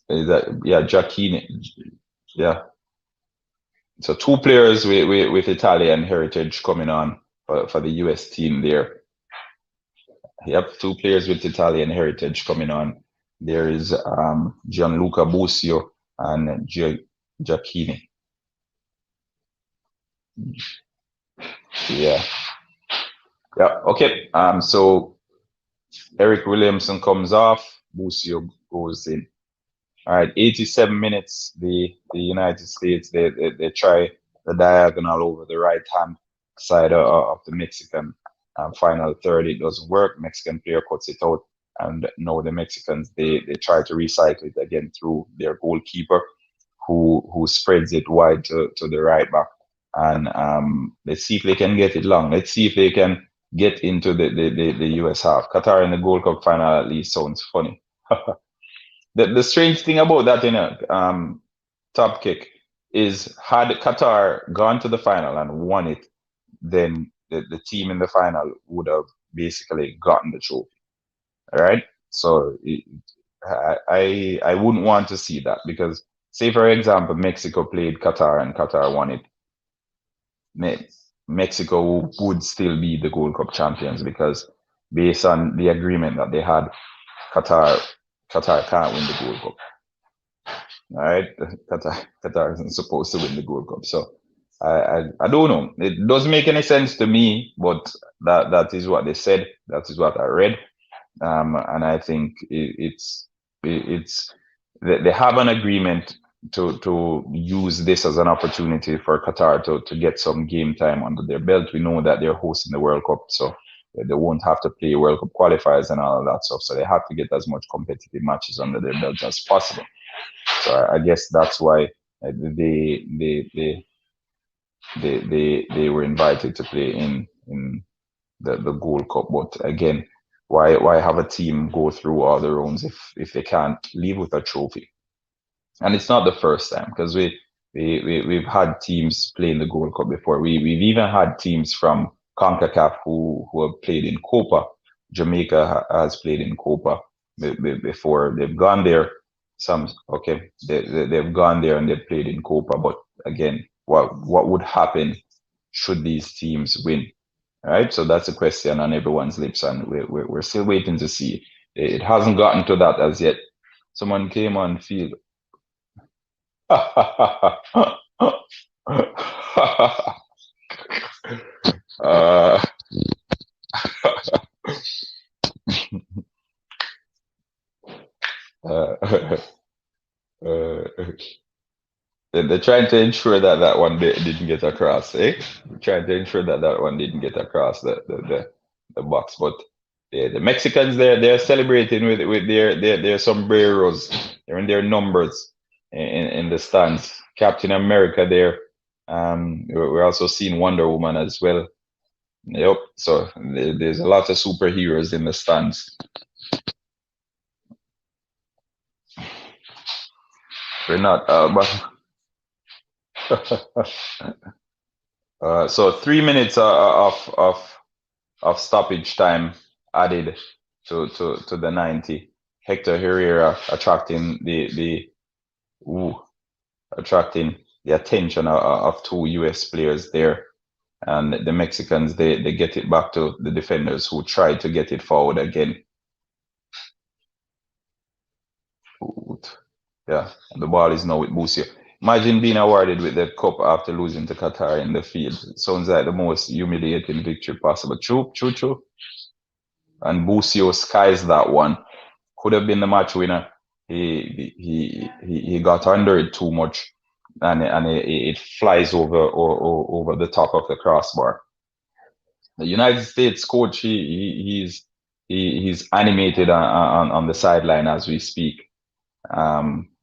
A: is that yeah Giacchini, yeah. So two players with Italian heritage coming on for the US team there. Yep, two players with Italian heritage coming on. There is Gianluca Busio and Giacchini. Yeah. Yeah. Okay. So Eric Williamson comes off. Busio goes in. All right. 87 minutes. The United States they try the diagonal over the right hand side of the Mexican final third. It doesn't work. Mexican player cuts it out, and now the Mexicans they try to recycle it again through their goalkeeper, who spreads it wide to the right back. And let's see if they can get it long. Let's see if they can get into the US half. Qatar in the Gold Cup final at least sounds funny. The strange thing about that, top kick is had Qatar gone to the final and won it, then the team in the final would have basically gotten the trophy. All right. So I wouldn't want to see that because, say, for example, Mexico played Qatar and Qatar won it. Mexico would still be the Gold Cup champions because, based on the agreement that they had, Qatar can't win the Gold Cup. All right, Qatar isn't supposed to win the Gold Cup, so I don't know. It doesn't make any sense to me, but that is what they said. That is what I read, and I think it's they have an agreement to use this as an opportunity for Qatar to get some game time under their belt. We know that they're hosting the World Cup, so they won't have to play World Cup qualifiers and all of that stuff. So they have to get as much competitive matches under their belt as possible. So I guess that's why they were invited to play in the Gold Cup. But again, why have a team go through all the rounds if they can't leave with a trophy? And it's not the first time because we've had teams play in the Gold Cup before. We've even had teams from CONCACAF who have played in Copa. Jamaica has played in Copa before. They've gone there. They've gone there and they've played in Copa. But again, what would happen should these teams win? All right, so that's a question on everyone's lips, and we're still waiting to see. It hasn't gotten to that as yet. Someone came on field. uh, uh, they're trying to ensure that one didn't get across, eh? They're trying to ensure that one didn't get across the box. But the Mexicans they're celebrating with their sombreros. They're in their numbers. in the stands. Captain America there. We're also seeing Wonder Woman as well. Yep. So there's a lot of superheroes in the stands. We're not, but so 3 minutes of stoppage time added to the 90. Hector Herrera attracting the attention of two US players there. And the Mexicans, they get it back to the defenders who tried to get it forward again. Yeah, the ball is now with Busio. Imagine being awarded with the cup after losing to Qatar in the field. It sounds like the most humiliating victory possible. True. And Busio skies that one. Could have been the match winner. He got under it too much, and it flies over the top of the crossbar. The United States coach, he's animated on the sideline as we speak.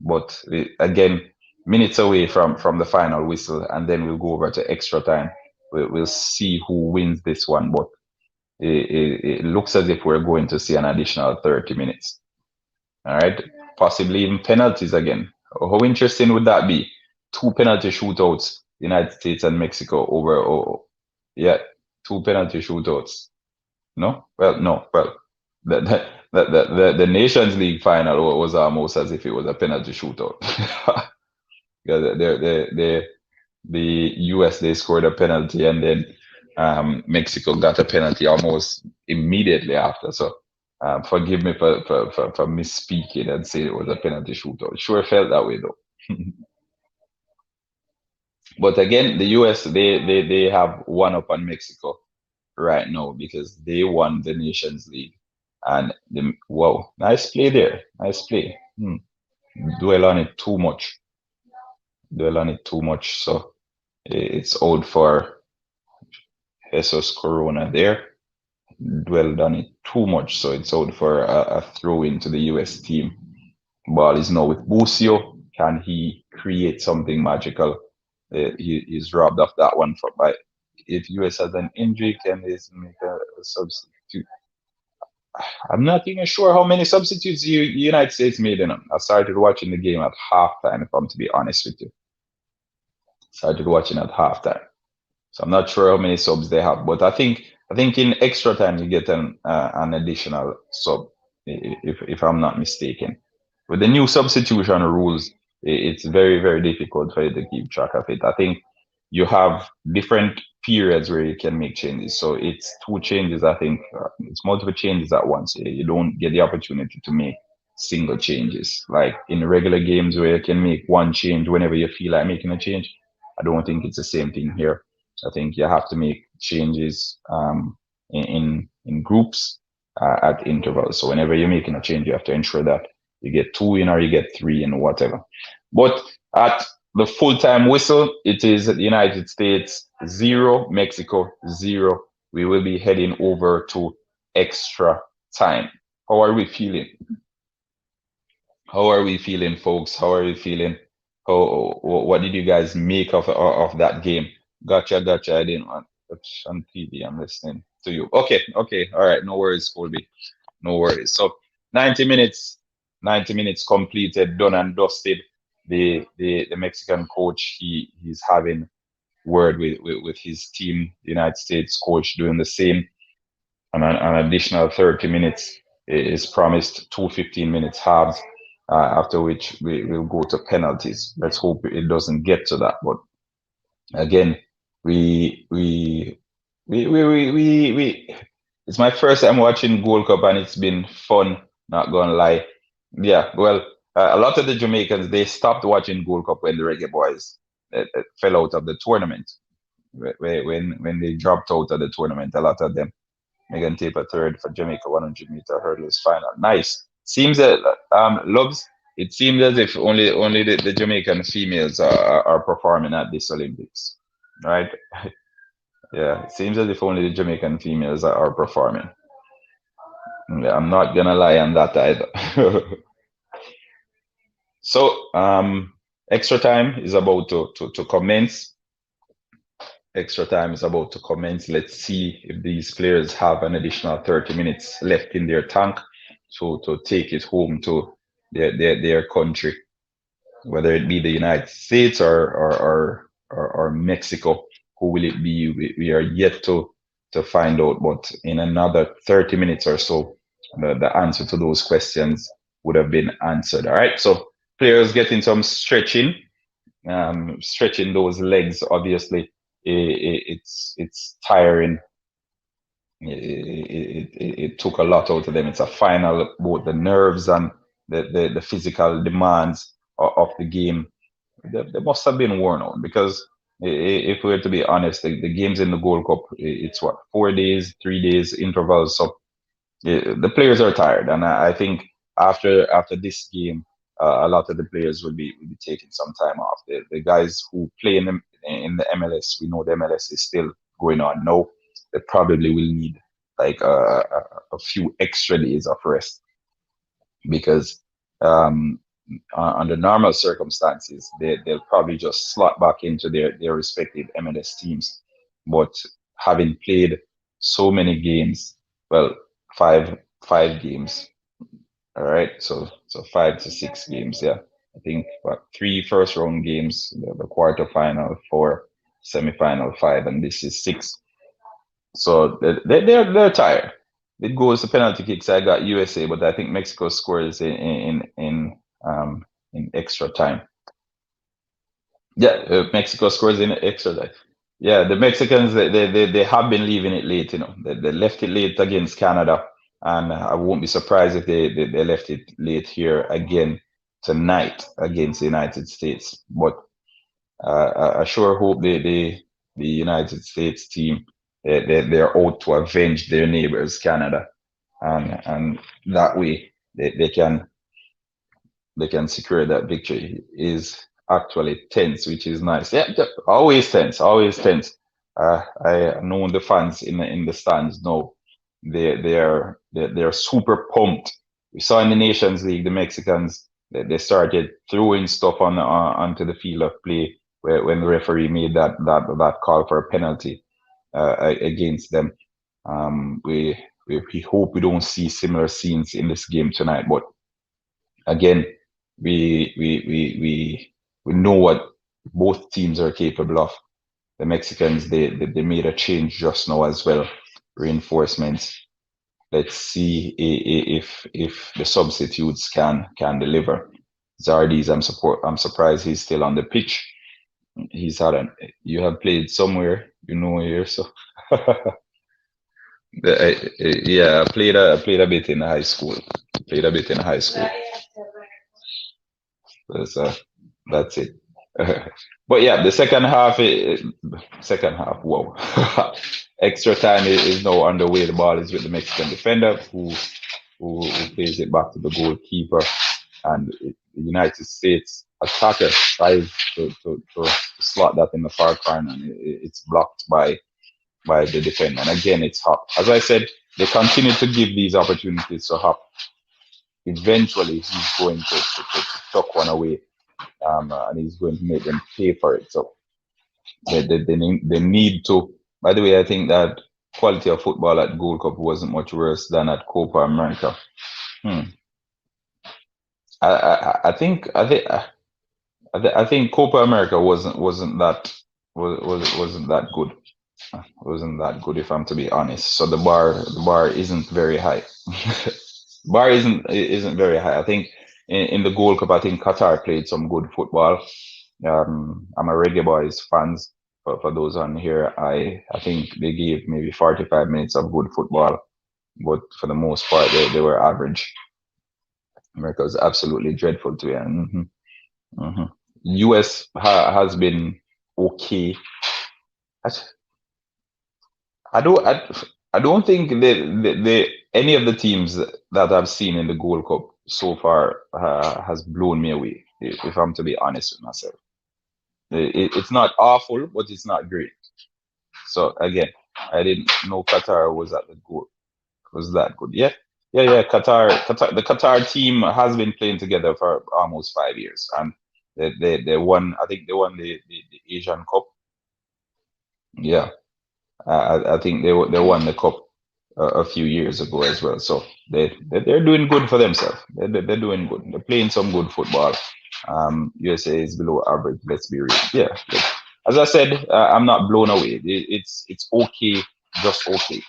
A: But again, minutes away from the final whistle, and then we'll go over to extra time. We'll see who wins this one, but it looks as if we're going to see an additional 30 minutes. All right, possibly even penalties again. How interesting would that be? Two penalty shootouts, United States and Mexico yeah, two penalty shootouts. No, no. The Nations League final was almost as if it was a penalty shootout. The US, they scored a penalty, and then Mexico got a penalty almost immediately after. So forgive me for misspeaking and saying it was a penalty shootout. Sure felt that way though. But again, the US, they have one up on Mexico right now because they won the Nations League. And wow, nice play there. Nice play. Dwell on it too much. So it's out for Jesus Corona there. Dwelled on it too much, so it's out for a throw into the US team. Ball is now with Busio. Can he create something magical? He's robbed of that one by. If US has an injury, can they make a substitute? I'm not even sure how many substitutes the United States made in them. I started watching the game at halftime, if I'm to be honest with you. Started watching at halftime. So I'm not sure how many subs they have, but I think in extra time you get an additional sub, if I'm not mistaken. With the new substitution rules, it's very, very difficult for you to keep track of it. I think you have different periods where you can make changes. So it's two changes, I think. It's multiple changes at once. You don't get the opportunity to make single changes. Like in regular games where you can make one change whenever you feel like making a change. I don't think it's the same thing here. I think you have to make changes in groups at intervals. So whenever you're making a change, you have to ensure that you get two in or you get three in, whatever. But at the full-time whistle, it is the United States 0, Mexico 0. We will be heading over to extra time. How are we feeling? Folks? How are we feeling? What did you guys make of that game? Gotcha. I didn't want on TV. I'm listening to you. Okay. All right. No worries, Colby. No worries. So 90 minutes completed, done and dusted. The Mexican coach, he's having word with his team. The United States coach doing the same. And an additional 30 minutes is promised. 2 15-minute halves. After which we will go to penalties. Let's hope it doesn't get to that. But again, we it's my first time watching Gold Cup, and it's been fun, not gonna lie. Yeah, well, a lot of the Jamaicans, they stopped watching Gold Cup when the Reggae Boys fell out of the tournament. When they dropped out of the tournament, a lot of them. Megan Taper third for Jamaica 100-meter hurdles final. Nice. Seems that Loves. It seems as if only the Jamaican females are performing at this Olympics, right? Yeah, it seems as if only the Jamaican females are performing. Yeah, I'm not gonna lie on that either. So Extra time is about to commence. Extra time is about to commence. Let's see if these players have an additional 30 minutes left in their tank to take it home to their country, whether it be the United States or Mexico. Who will it be? We are yet to find out, but in another 30 minutes or so, the answer to those questions would have been answered. All right, so players getting some stretching, stretching those legs. Obviously, it's tiring. It took a lot out of them. It's a final, both the nerves and the physical demands of the game. They must have been worn out because if we were to be honest, the games in the Gold Cup, it's what, 4 days, 3 days intervals. So the players are tired, and I think after this game, a lot of the players will be taking some time off. The guys who play in the MLS, we know the MLS is still going on now. They probably will need like a few extra days of rest because under normal circumstances, they'll probably just slot back into their respective MLS teams. But having played so many games, well, five games, all right. So 5 to 6 games, yeah. I think what, 3 first round games, the quarterfinal, 4 semifinal, 5, and this is 6. So they're tired. It goes to penalty kicks. I got USA, but I think Mexico scores in extra time. Yeah, Mexico scores in extra time. Yeah, the Mexicans they have been leaving it late. They left it late against Canada, and I won't be surprised if they left it late here again tonight against the United States. But I sure hope the United States team they're out to avenge their neighbors, Canada, and that way they can secure that victory. Is actually tense, which is nice. Yeah, always tense, always tense. I know the fans in the stands know they're super pumped. We saw in the Nations League the Mexicans they started throwing stuff onto the field of play when the referee made that call for a penalty against them. We hope we don't see similar scenes in this game tonight, but again, we know what both teams are capable of. The Mexicans they made a change just now as well, reinforcements. Let's see if the substitutes can deliver. Zardes, I'm surprised he's still on the pitch. He's had you have played somewhere, here, so yeah, I played a bit in high school. Played a bit in high school. So that's it. But yeah, the second half, whoa. Extra time is now underway. The ball is with the Mexican defender who plays it back to the goalkeeper. And the United States attacker tries to slot that in the far corner, and it's blocked by the defender. And again, it's Hop. As I said, they continue to give these opportunities to Hop. Eventually, he's going to tuck one away, and he's going to make them pay for it. So they need to. By the way, I think that quality of football at Gold Cup wasn't much worse than at Copa America. I think Copa America wasn't that good. Wasn't that good, if I'm to be honest. So the bar isn't very high. Bar isn't very high. I think in the Gold Cup, I think Qatar played some good football. I'm a Reggae Boys fans. For those on here, I think they gave maybe 45 minutes of good football, but for the most part, they were average. America was absolutely dreadful to be. US has been okay. I don't think any of the teams that I've seen in the Gold Cup so far has blown me away. If I'm to be honest with myself, it's not awful, but it's not great. So again, I didn't know Qatar was at the goal. Was that good? Yeah. Qatar. The Qatar team has been playing together for almost 5 years, and They won. I think they won the Asian Cup. Yeah, I think they won the cup a few years ago as well. So they're doing good for themselves. They're doing good. They're playing some good football. USA is below average. Let's be real. Yeah. As I said, I'm not blown away. It's okay, just okay.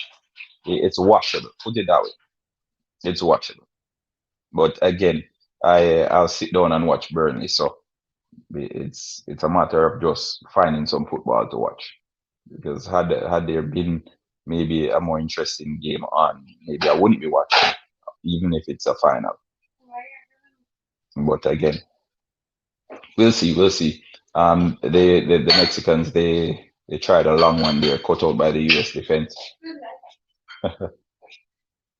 A: It's watchable. Put it that way. It's watchable. But again, I'll sit down and watch Burnley. So it's a matter of just finding some football to watch. Because had there been maybe a more interesting game on, maybe I wouldn't be watching, even if it's a final. But again, we'll see. We'll see. The Mexicans they tried a long one there, cut out by the U.S. defense.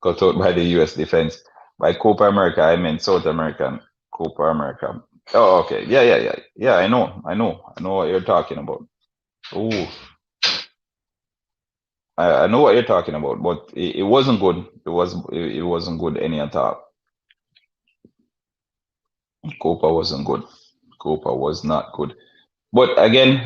A: Cut out by the U.S. defense. By Copa America, I meant South American Copa America. Oh, okay. Yeah. I know what you're talking about. Oh, I know what you're talking about, but it wasn't good. It wasn't good any at all. Copa wasn't good. Copa was not good. But again,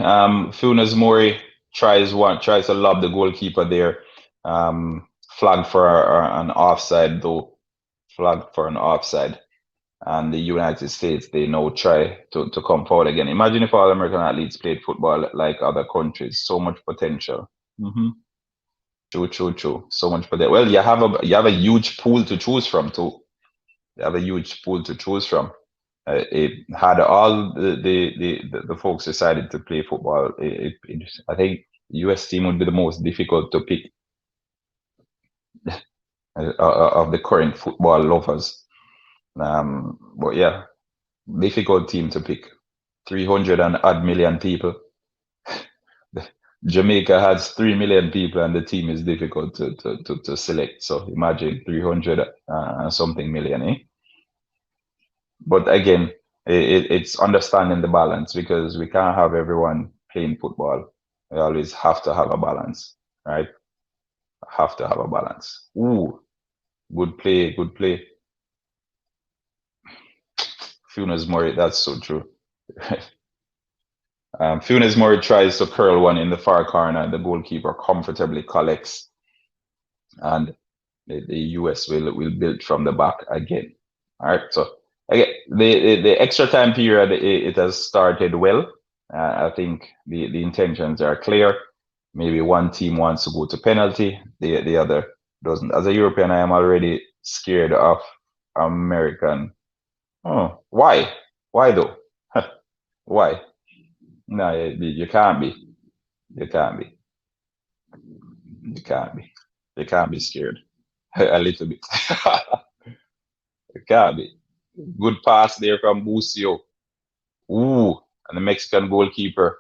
A: Funes Mori tries to lob the goalkeeper there. Flagged for an offside though. Flagged for an offside. And the United States, they now try to come forward again. Imagine if all American athletes played football like other countries. So much potential. Hmm. True. So much potential. Well, you have a huge pool to choose from too. You have a huge pool to choose from. It had all the folks decided to play football. I think the US team would be the most difficult to pick of the current football lovers. But yeah, difficult team to pick. 300 and odd million people. Jamaica has 3 million people, and the team is difficult to select. So imagine 300 and something million, eh? But again, it's understanding the balance because we can't have everyone playing football. We always have to have a balance, right? Have to have a balance. Ooh, good play, good play. Funes Mori, that's so true. Funes Mori tries to curl one in the far corner. The goalkeeper comfortably collects, and the US will build from the back again. All right, so again, the extra time period it has started well. I think the intentions are clear. Maybe one team wants to go to penalty, the other doesn't. As a European, I am already scared of American. Oh, why? Why though? Why? No, you can't be. You can't be. You can't be. You can't be scared. A little bit. You can't be. Good pass there from Bucio. Ooh, and the Mexican goalkeeper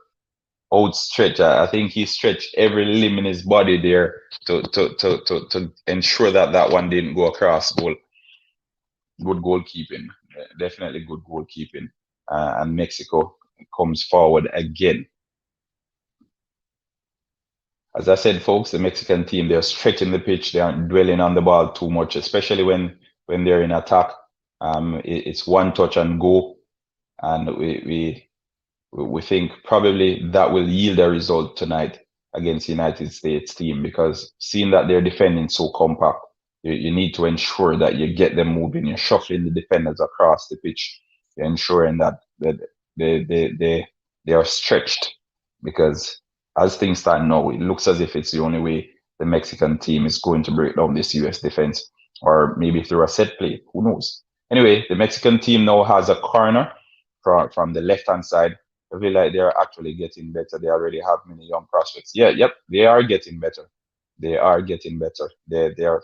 A: outstretched. I think he stretched every limb in his body there to ensure that that one didn't go across goal. Good goalkeeping, definitely good goalkeeping. And Mexico comes forward again. As I said, folks, the Mexican team, they're stretching the pitch. They aren't dwelling on the ball too much, especially when they're in attack. It's one touch and go. And we think probably that will yield a result tonight against the United States team because seeing that they're defending so compact, you need to ensure that you get them moving. You're shuffling the defenders across the pitch. You're ensuring that they are stretched because as things stand now, it looks as if it's the only way the Mexican team is going to break down this US defense, or maybe through a set play. Who knows? Anyway, the Mexican team now has a corner from the left hand side. I feel like they're actually getting better. They already have many young prospects. Yep, they are getting better. They are getting better. They are.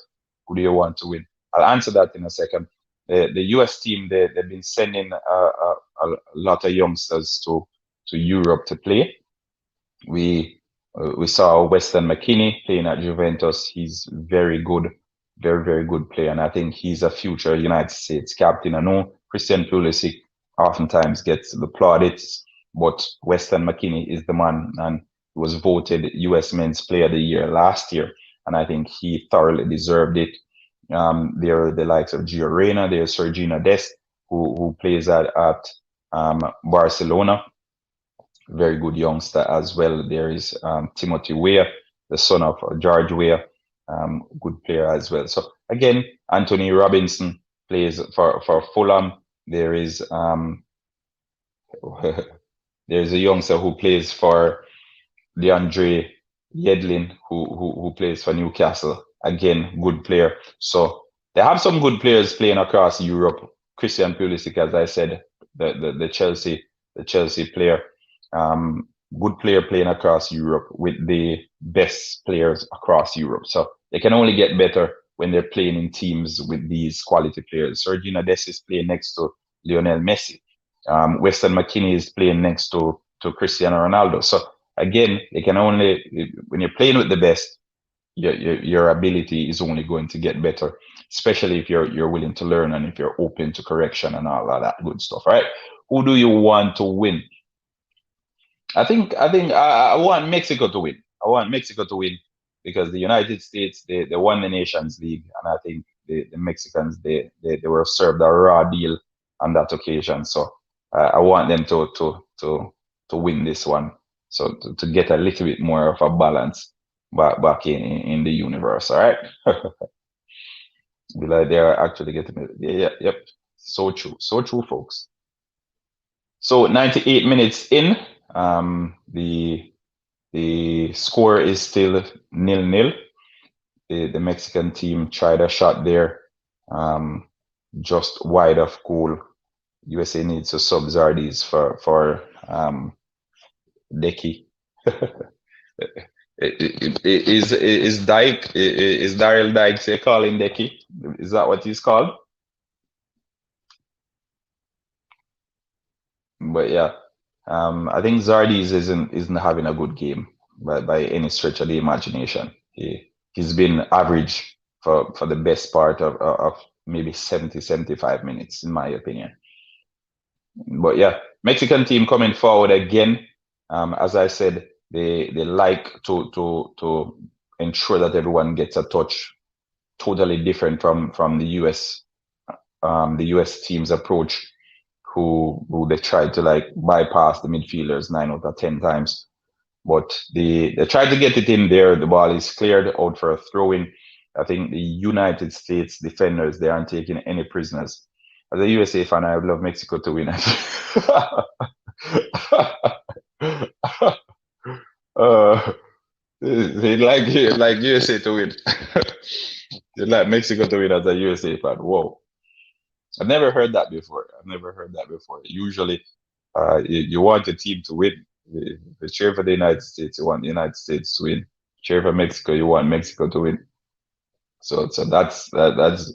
A: Who do you want to win? I'll answer that in a second. The US team they've been sending a lot of youngsters to Europe to play. We saw Weston McKennie playing at Juventus. He's very good, very good player, and I think he's a future United States captain. I know Christian Pulisic oftentimes gets the plaudits, but Weston McKennie is the man, and he was voted U.S. Men's Player of the Year last year, and I think he thoroughly deserved it. There are the likes of Gio Reyna, there's Sergina Dest, who plays at Barcelona, very good youngster as well. There is Timothy Weah, the son of George Weah, good player as well. So again, Anthony Robinson plays for Fulham. There is there's a youngster who plays for DeAndre Yedlin, who plays for Newcastle. Again, good player. So they have some good players playing across Europe. Christian Pulisic, as I said, the Chelsea player, um, good player playing across Europe with the best players across Europe. So they can only get better when they're playing in teams with these quality players. Sergio Dest is playing next to Lionel Messi. Weston McKennie is playing next to Cristiano Ronaldo. So again, they can only when you're playing with the best, your ability is only going to get better, especially if you're willing to learn and if you're open to correction and all of that good stuff. Right? Who do you want to win? I want Mexico to win. I want Mexico to win because the United States they won the Nations League, and I think the Mexicans they were served a raw deal on that occasion. So I want them to win this one. So to get a little bit more of a balance back in the universe. All right. Be like they're actually getting it. Yeah, yep. So true, folks. So 98 minutes in, the score is still 0-0. The Mexican team tried a shot there, just wide of goal. USA needs to sub Zardes for Decky. Is Dyke is Daryl Dykes they call him Decky? Is that what he's called? But yeah, I think Zardes isn't having a good game by any stretch of the imagination. He's been average for the best part of maybe 70-75 minutes, in my opinion. But yeah, Mexican team coming forward again. As I said, they like to ensure that everyone gets a touch. Totally different from the US team's approach, who they tried to like bypass the midfielders 9 out of 10 times. But they tried to get it in there. The ball is cleared out for a throw in. I think the United States defenders they aren't taking any prisoners. As a USA fan, I would love Mexico to win. They like USA to win. They like Mexico to win as a USA fan. Whoa. I've never heard that before. Usually, you want a team to win. If you cheer for the United States, you want the United States to win. Cheer for Mexico, you want Mexico to win. So that's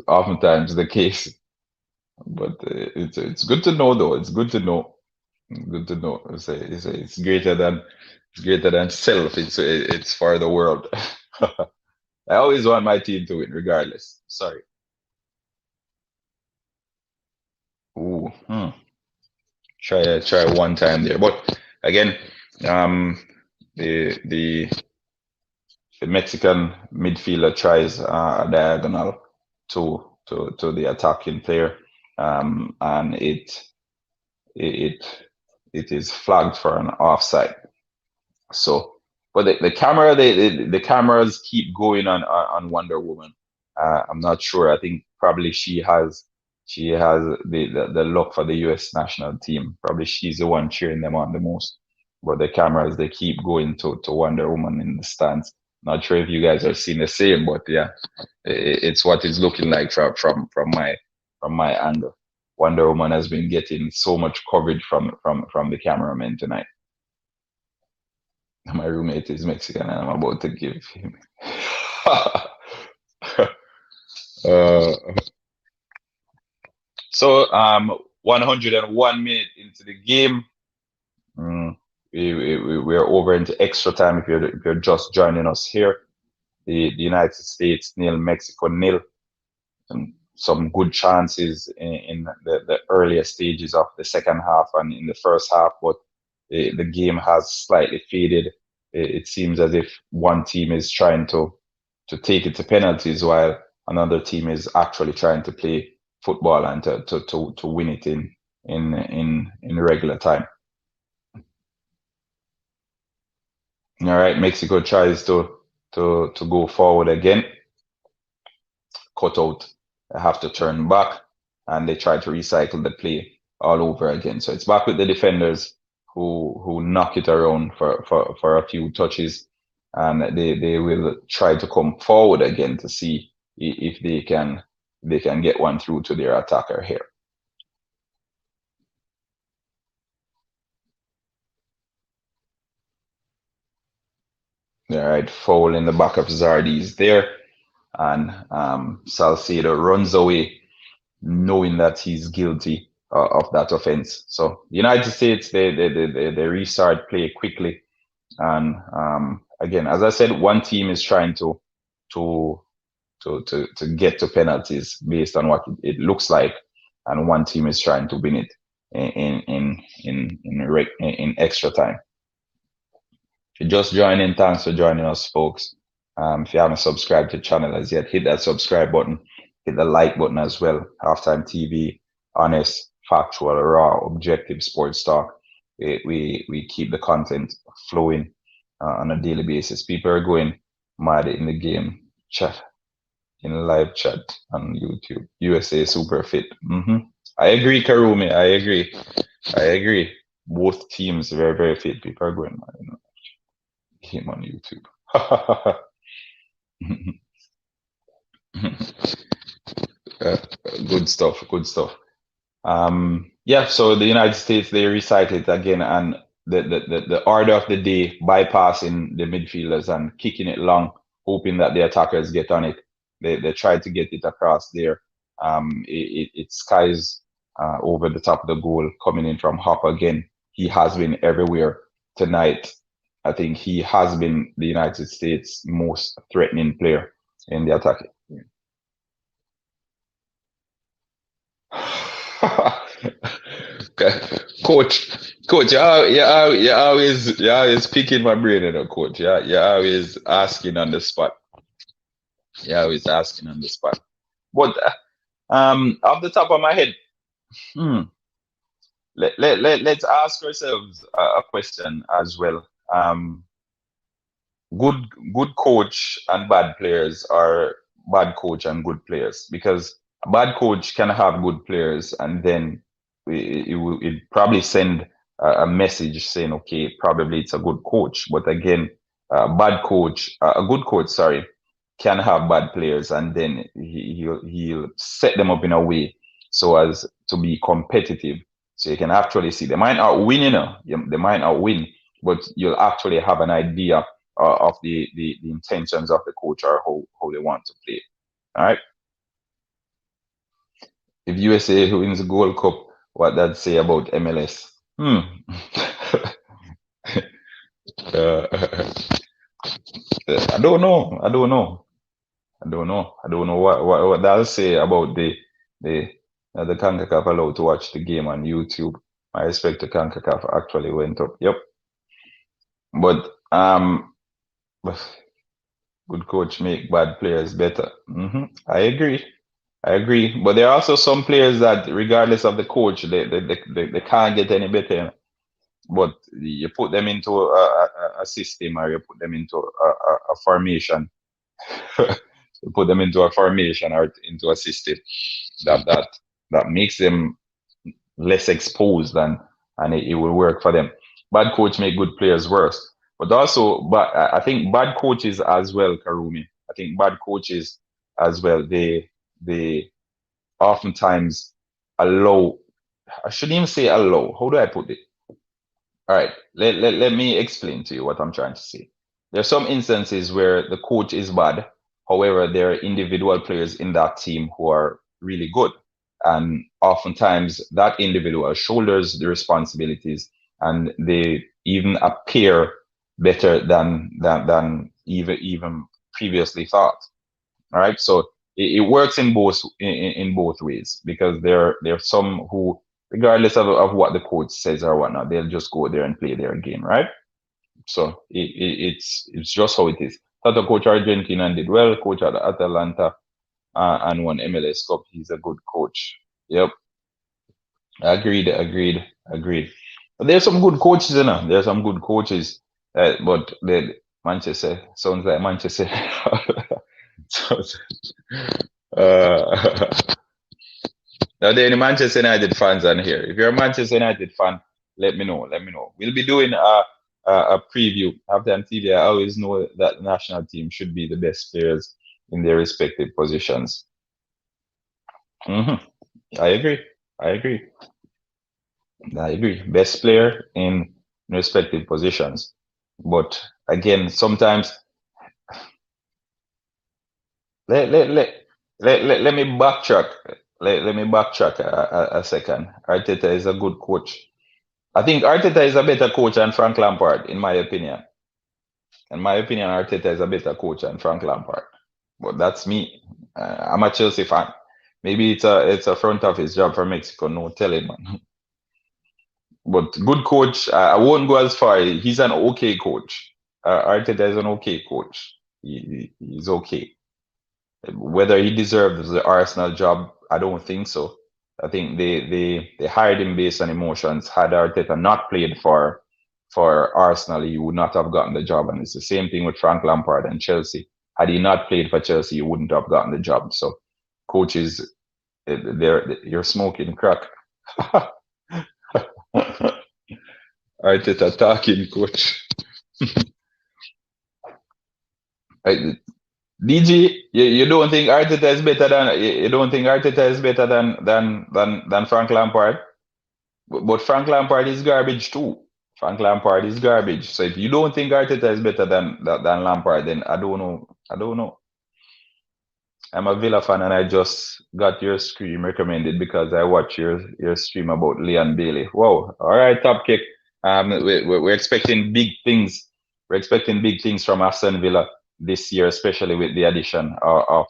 A: oftentimes the case. But it's good to know, though. It's good to know. Good to know. It's greater than self. It's for the world. I always want my team to win, regardless. Sorry. Ooh, try one time there. But again, um, the Mexican midfielder tries a diagonal to the attacking player, and it it is flagged for an offside. So, but the cameras keep going on Wonder Woman. I'm not sure. I think probably she has the look for the U.S. national team. Probably she's the one cheering them on the most. But the cameras they keep going to Wonder Woman in the stands. Not sure if you guys are seeing the same, but yeah, it's what it's looking like from my angle. Wonder Woman has been getting so much coverage from the cameraman tonight. My roommate is Mexican, and I'm about to give him. uh, so 101 minutes into the game, we're over into extra time. If you're just joining us here, the United States nil, Mexico nil. Some good chances in the earlier stages of the second half and in the first half, but the game has slightly faded. It seems as if one team is trying to take it to penalties while another team is actually trying to play football and to win it in regular time. All right, Mexico tries to go forward again, cut out, have to turn back, and they try to recycle the play all over again. So it's back with the defenders who knock it around for a few touches, and they will try to come forward again to see if they can get one through to their attacker here. All right, foul in the back of Zardes there, and Salcedo runs away knowing that he's guilty of that offense. So the United States, they restart play quickly. And again, as I said, one team is trying to to get to penalties based on what it looks like, and one team is trying to win it in extra time. If you're just joining, thanks for joining us, folks. If you haven't subscribed to the channel as yet, hit that subscribe button, hit the like button as well. Halftime TV, honest, factual, raw, objective sports talk. We keep the content flowing on a daily basis. People are going mad in the game chat, in live chat on YouTube. USA super fit. I agree, Karumi. I agree. I agree. Both teams very, very fit. People are going mad. Game on YouTube. Good stuff. Good stuff. Yeah, so the United States, they recycle it again, and the order of the day, bypassing the midfielders and kicking it long, hoping that the attackers get on it. They try to get it across there. It skies over the top of the goal, coming in from Hop again. He has been everywhere tonight. I think he has been the United States' most threatening player in the attack. Coach, you always picking my brain, coach. You always asking on the spot. You always asking on the spot. But off the top of my head, hmm, let's ask ourselves a question as well. Good good coach and bad players are bad coach and good players, because a bad coach can have good players, and then it probably send a message saying, okay, probably it's a good coach. But again, a good coach, sorry, can have bad players, and then he'll set them up in a way so as to be competitive. So you can actually see they might not win, they might not win, but you'll actually have an idea of the intentions of the coach, or how they want to play. All right. If USA wins the Gold Cup, what that say about MLS? uh, I don't know. I don't know. I don't know. I don't know what that'll say about the the CONCACAF allowed to watch the game on YouTube. My respect to CONCACAF actually went up. Yep. But good coach make bad players better. I agree. I agree. But there are also some players that, regardless of the coach, they can't get any better. But you put them into a system, or you put them into a formation. You put them into a formation or into a system that makes them less exposed, and it will work for them. Bad coach make good players worse. But also, but I think bad coaches as well, Karumi. I think bad coaches as well, they oftentimes allow, I shouldn't even say allow. How do I put it? All right, let me explain to you what I'm trying to say. There are some instances where the coach is bad. However, there are individual players in that team who are really good. And oftentimes that individual shoulders the responsibilities, and they even appear better than even previously thought. All right. So it works in both ways, because there are some who, regardless of what the coach says or whatnot, they'll just go there and play their game, right? So it's just how it is. Tata coach Argentina and did well. Coach at Atalanta and won MLS Cup. He's a good coach. Yep. Agreed. But there's some good coaches, you know. There's some good coaches, but the Manchester sounds like Manchester. So, uh, now, there are any Manchester United fans on here. If you're a Manchester United fan, let me know. Let me know. We'll be doing a preview after on TV. I always know that the national team should be the best players in their respective positions. hmm I agree. I agree. I agree. Best player in respective positions. But again, sometimes let let let let me backtrack. Let me backtrack a second. Arteta is a good coach. I think Arteta is a better coach than Frank Lampard, in my opinion. In my opinion, Arteta is a better coach than Frank Lampard. But that's me. I'm a Chelsea fan. Maybe it's a front office job for Mexico. No telling, man. But good coach. I won't go as far. He's an okay coach. Arteta is an okay coach. He's okay. Whether he deserves the Arsenal job, I don't think so. I think they hired him based on emotions. Had Arteta not played for Arsenal, he would not have gotten the job. And it's the same thing with Frank Lampard and Chelsea. Had he not played for Chelsea, he wouldn't have gotten the job. So coaches, you're smoking crack. Arteta talking coach. DG, you don't think Arteta is better than you don't think Arteta is better than Frank Lampard? But Frank Lampard is garbage too. Frank Lampard is garbage. So if you don't think Arteta is better than Lampard, then I don't know. I don't know. I'm a Villa fan, and I just got your stream recommended because I watched your stream about Leon Bailey. Wow! All right, top kick. We're expecting big things. We're expecting big things from Aston Villa this year, especially with the addition of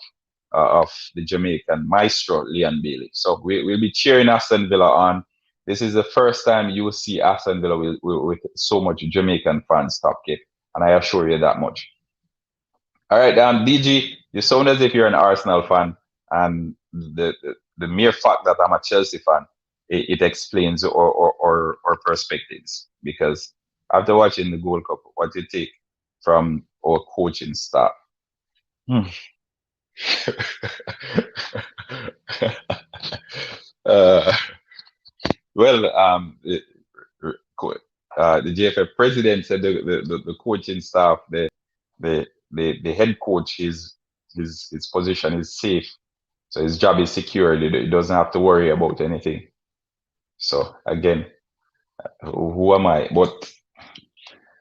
A: the Jamaican maestro Leon Bailey. So we'll be cheering Aston Villa on. This is the first time you will see Aston Villa with so much Jamaican fans, top kick, and I assure you that much. All right, DG, you sound as if you're an Arsenal fan, and the mere fact that I'm a Chelsea fan, it explains our perspectives. Because after watching the Gold Cup, what do you take from our coaching staff? Hmm. uh, well, the JFF president said the coaching staff, the head coach, his position is safe. So his job is secured. He doesn't have to worry about anything. So again, who am I? But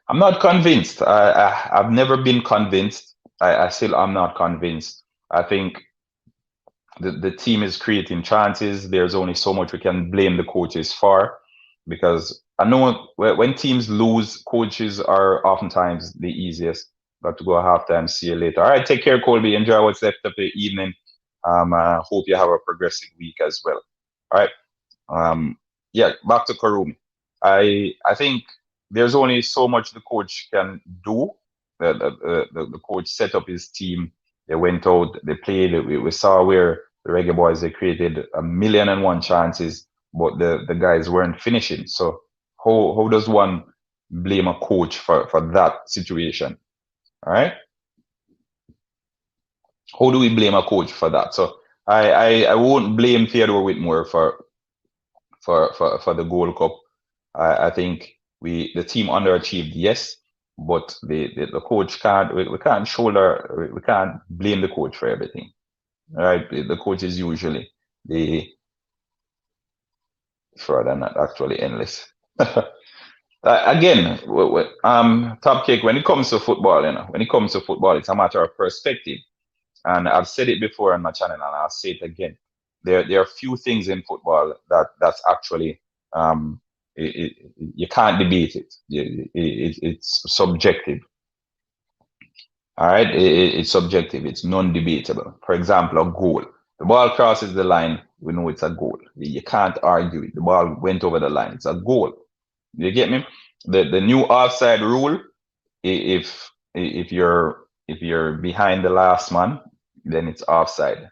A: I'm not convinced. I've never been convinced. I still am not convinced. I think the team is creating chances. There's only so much we can blame the coaches for, because I know when teams lose, coaches are oftentimes the easiest. Got to go halftime. See you later. All right, take care, Colby. Enjoy what's left of the evening. Hope you have a progressive week as well. All right. Yeah, back to Karumi. I think there's only so much the coach can do. The coach set up his team. They went out, they played. We saw where the Reggae Boys, they created 1,000,001 chances, but the guys weren't finishing. So how does one blame a coach for that situation? All right. How do we blame a coach for that? So I won't blame Theodore Whitmore for the Gold Cup. I think the team underachieved, yes, but the coach can't, we can't we can't blame the coach for everything. Right? The coach is usually the fraud and not actually endless. Again, top kick, when it comes to football, when it comes to football, it's a matter of perspective. And I've said it before on my channel, and I'll say it again. There are few things in football that's actually you can't debate it. It's subjective. All right, it's subjective. It's non-debatable. For example, a goal. The ball crosses the line. We know it's a goal. You can't argue it. The ball went over the line. It's a goal. You get me? The new offside rule. If you're behind the last man, then it's offside.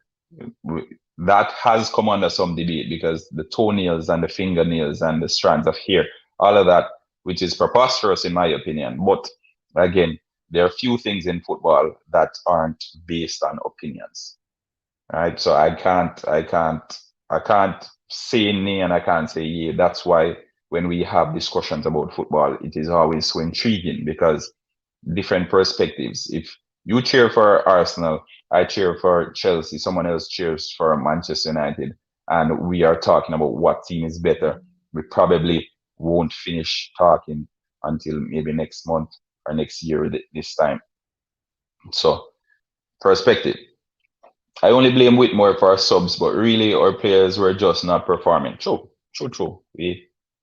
A: that has come under some debate because the toenails and the fingernails and the strands of hair, all of that, which is preposterous in my opinion. But again, there are few things in football that aren't based on opinions, right? So I can't say nay and I can't say yea. That's why when we have discussions about football, it is always so intriguing because different perspectives. If you cheer for Arsenal, I cheer for Chelsea, someone else cheers for Manchester United, and we are talking about what team is better, we probably won't finish talking until maybe next month or next year this time. So, perspective. I only blame Whitmore for our subs, but really our players were just not performing. True, true, true.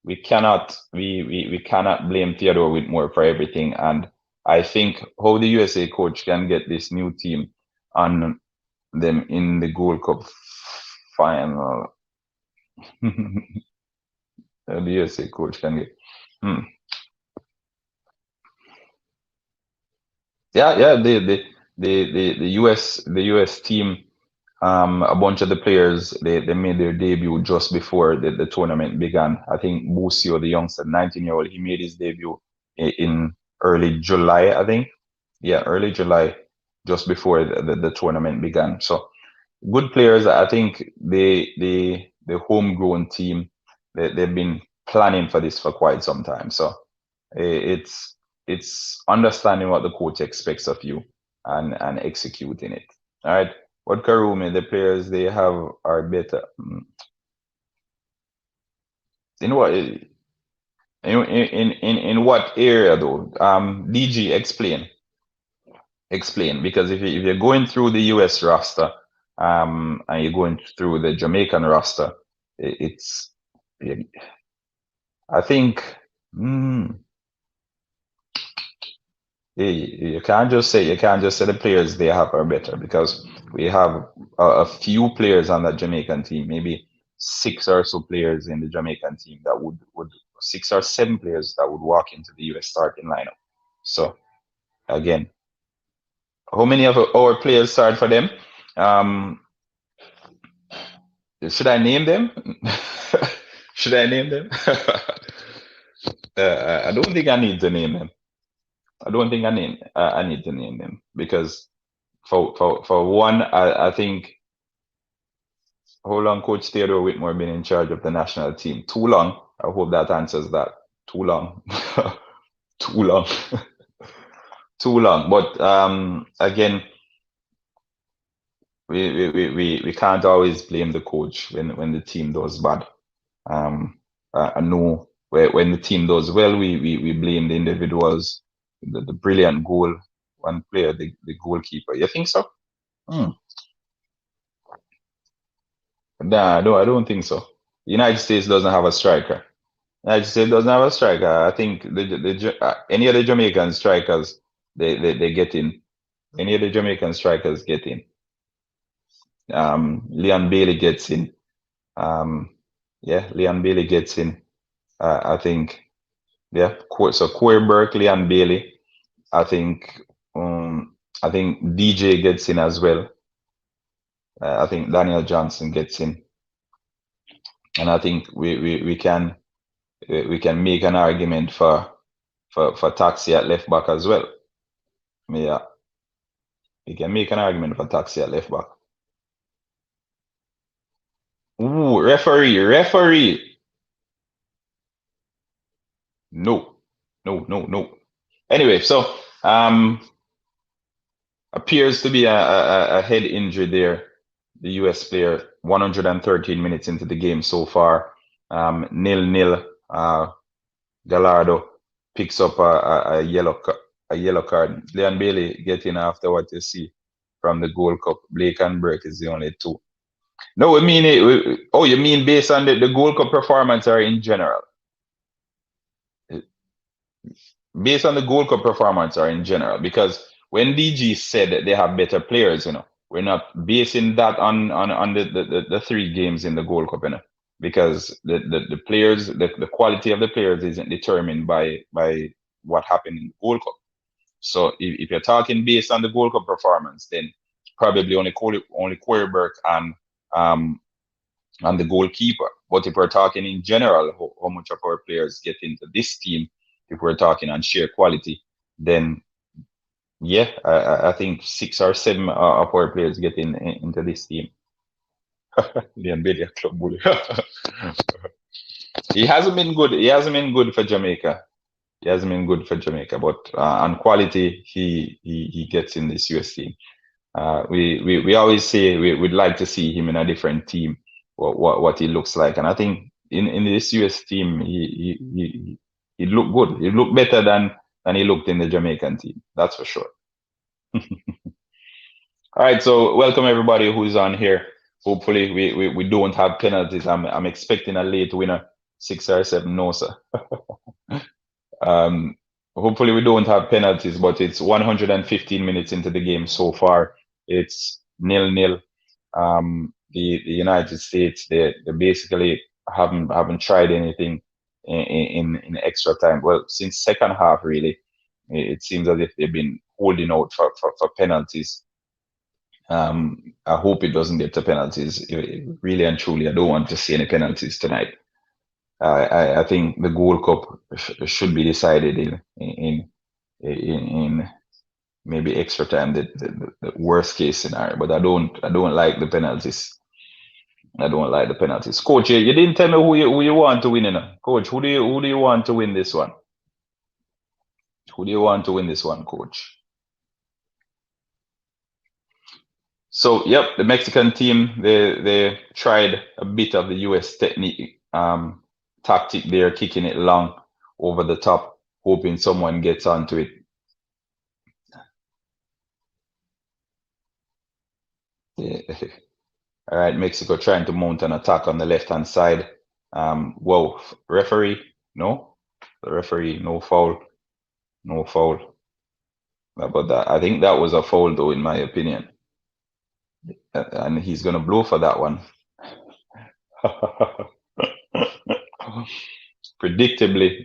A: We cannot blame Theodore Whitmore for everything. And I think how the USA coach can get this new team on them in the Gold Cup final. The USA coach can get. Hmm. Yeah, yeah. The US team. A bunch of the players they made their debut just before the tournament began. I think Busio, the youngster, 19-year-old, he made his debut in early July, I think. Yeah, early July, just before the tournament began. So good players. I think the homegrown team they've been planning for this for quite some time. So it's understanding what the coach expects of you and executing it. All right. What Karumi, the players they have are better. In what in what area though? DG, explain because if you're going through the US roster, and you're going through the Jamaican roster, it's I think. Mm, you can't just say the players they have are better because we have a few players on that Jamaican team, maybe six or so players in the Jamaican team that would 6 or 7 players that would walk into the US starting lineup. So again, how many of our players start for them? Um, should I name them? Should I name them? I don't think I need to name them. I don't think I need to name them because for one, I think how long Coach Theodore Whitmore been in charge of the national team? Too long. I hope that answers that. Too long. Too long. Too long. But again, we can't always blame the coach when the team does bad. I know when the team does well, we blame the individuals, the brilliant goal, one player, the goalkeeper. You think so? Hmm. Nah, no, I don't think so. The United States doesn't have a striker. United States doesn't have a striker. I think any of the Jamaican strikers they get in. Any of the Jamaican strikers get in. Leon Bailey gets in. Yeah, Leon Bailey gets in. I think yeah. So Corey Burke, Leon Bailey. I think I think DJ gets in as well. I think Daniel Johnson gets in, and I think we can make an argument for Taxi at left back as well. Yeah, we can make an argument for Taxi at left back. Ooh, referee. No, no. Anyway, so appears to be a head injury there. The US player, 113 minutes into the game so far. 0-0. Gallardo picks up a yellow card. Leon Bailey getting after what you see from the Gold Cup. Blake and Burke is the only two. No, I mean it. Oh, you mean based on the Gold Cup performance or in general? Based on the Gold Cup performance or in general? Because when DG said that they have better players, we're not basing that on the 3 games in the Gold Cup, because the players, the quality of the players isn't determined by what happened in the Gold Cup. So if you're talking based on the Gold Cup performance, then probably only Corey Burke and and the goalkeeper. But if we're talking in general, how much of our players get into this team, if we're talking on sheer quality, then yeah, I think 6 or 7 of our players get into this team. Liam Bailey, club bully. He hasn't been good. He hasn't been good for Jamaica. He hasn't been good for Jamaica, but on quality, he gets in this US team. We always say we'd like to see him in a different team, what he looks like, and I think in this US team he looked good. He looked better than he looked in the Jamaican team. That's for sure. All right, so welcome everybody who's on here. Hopefully we don't have penalties. I'm expecting a late winner, 6 or 7. No, sir. Hopefully we don't have penalties, but it's 115 minutes into the game so far. It's 0-0. The United States they basically haven't tried anything in extra time. Well, since second half really, it seems as if they've been holding out for penalties. I hope it doesn't get to penalties. Really and truly, I don't want to see any penalties tonight. I think the Gold Cup should be decided in maybe extra time, the worst case scenario. But I don't like the penalties. I don't like the penalties. Coach, you didn't tell me who you want to win, Coach, who do you want to win this one? Who do you want to win this one, Coach? So, yep, the Mexican team, they tried a bit of the US technique, tactic there, kicking it long over the top, hoping someone gets onto it. Yeah. All right, Mexico trying to mount an attack on the left-hand side. Whoa, referee, no? The referee, no foul. No foul. But I think that was a foul, though, in my opinion. And he's going to blow for that one. Predictably,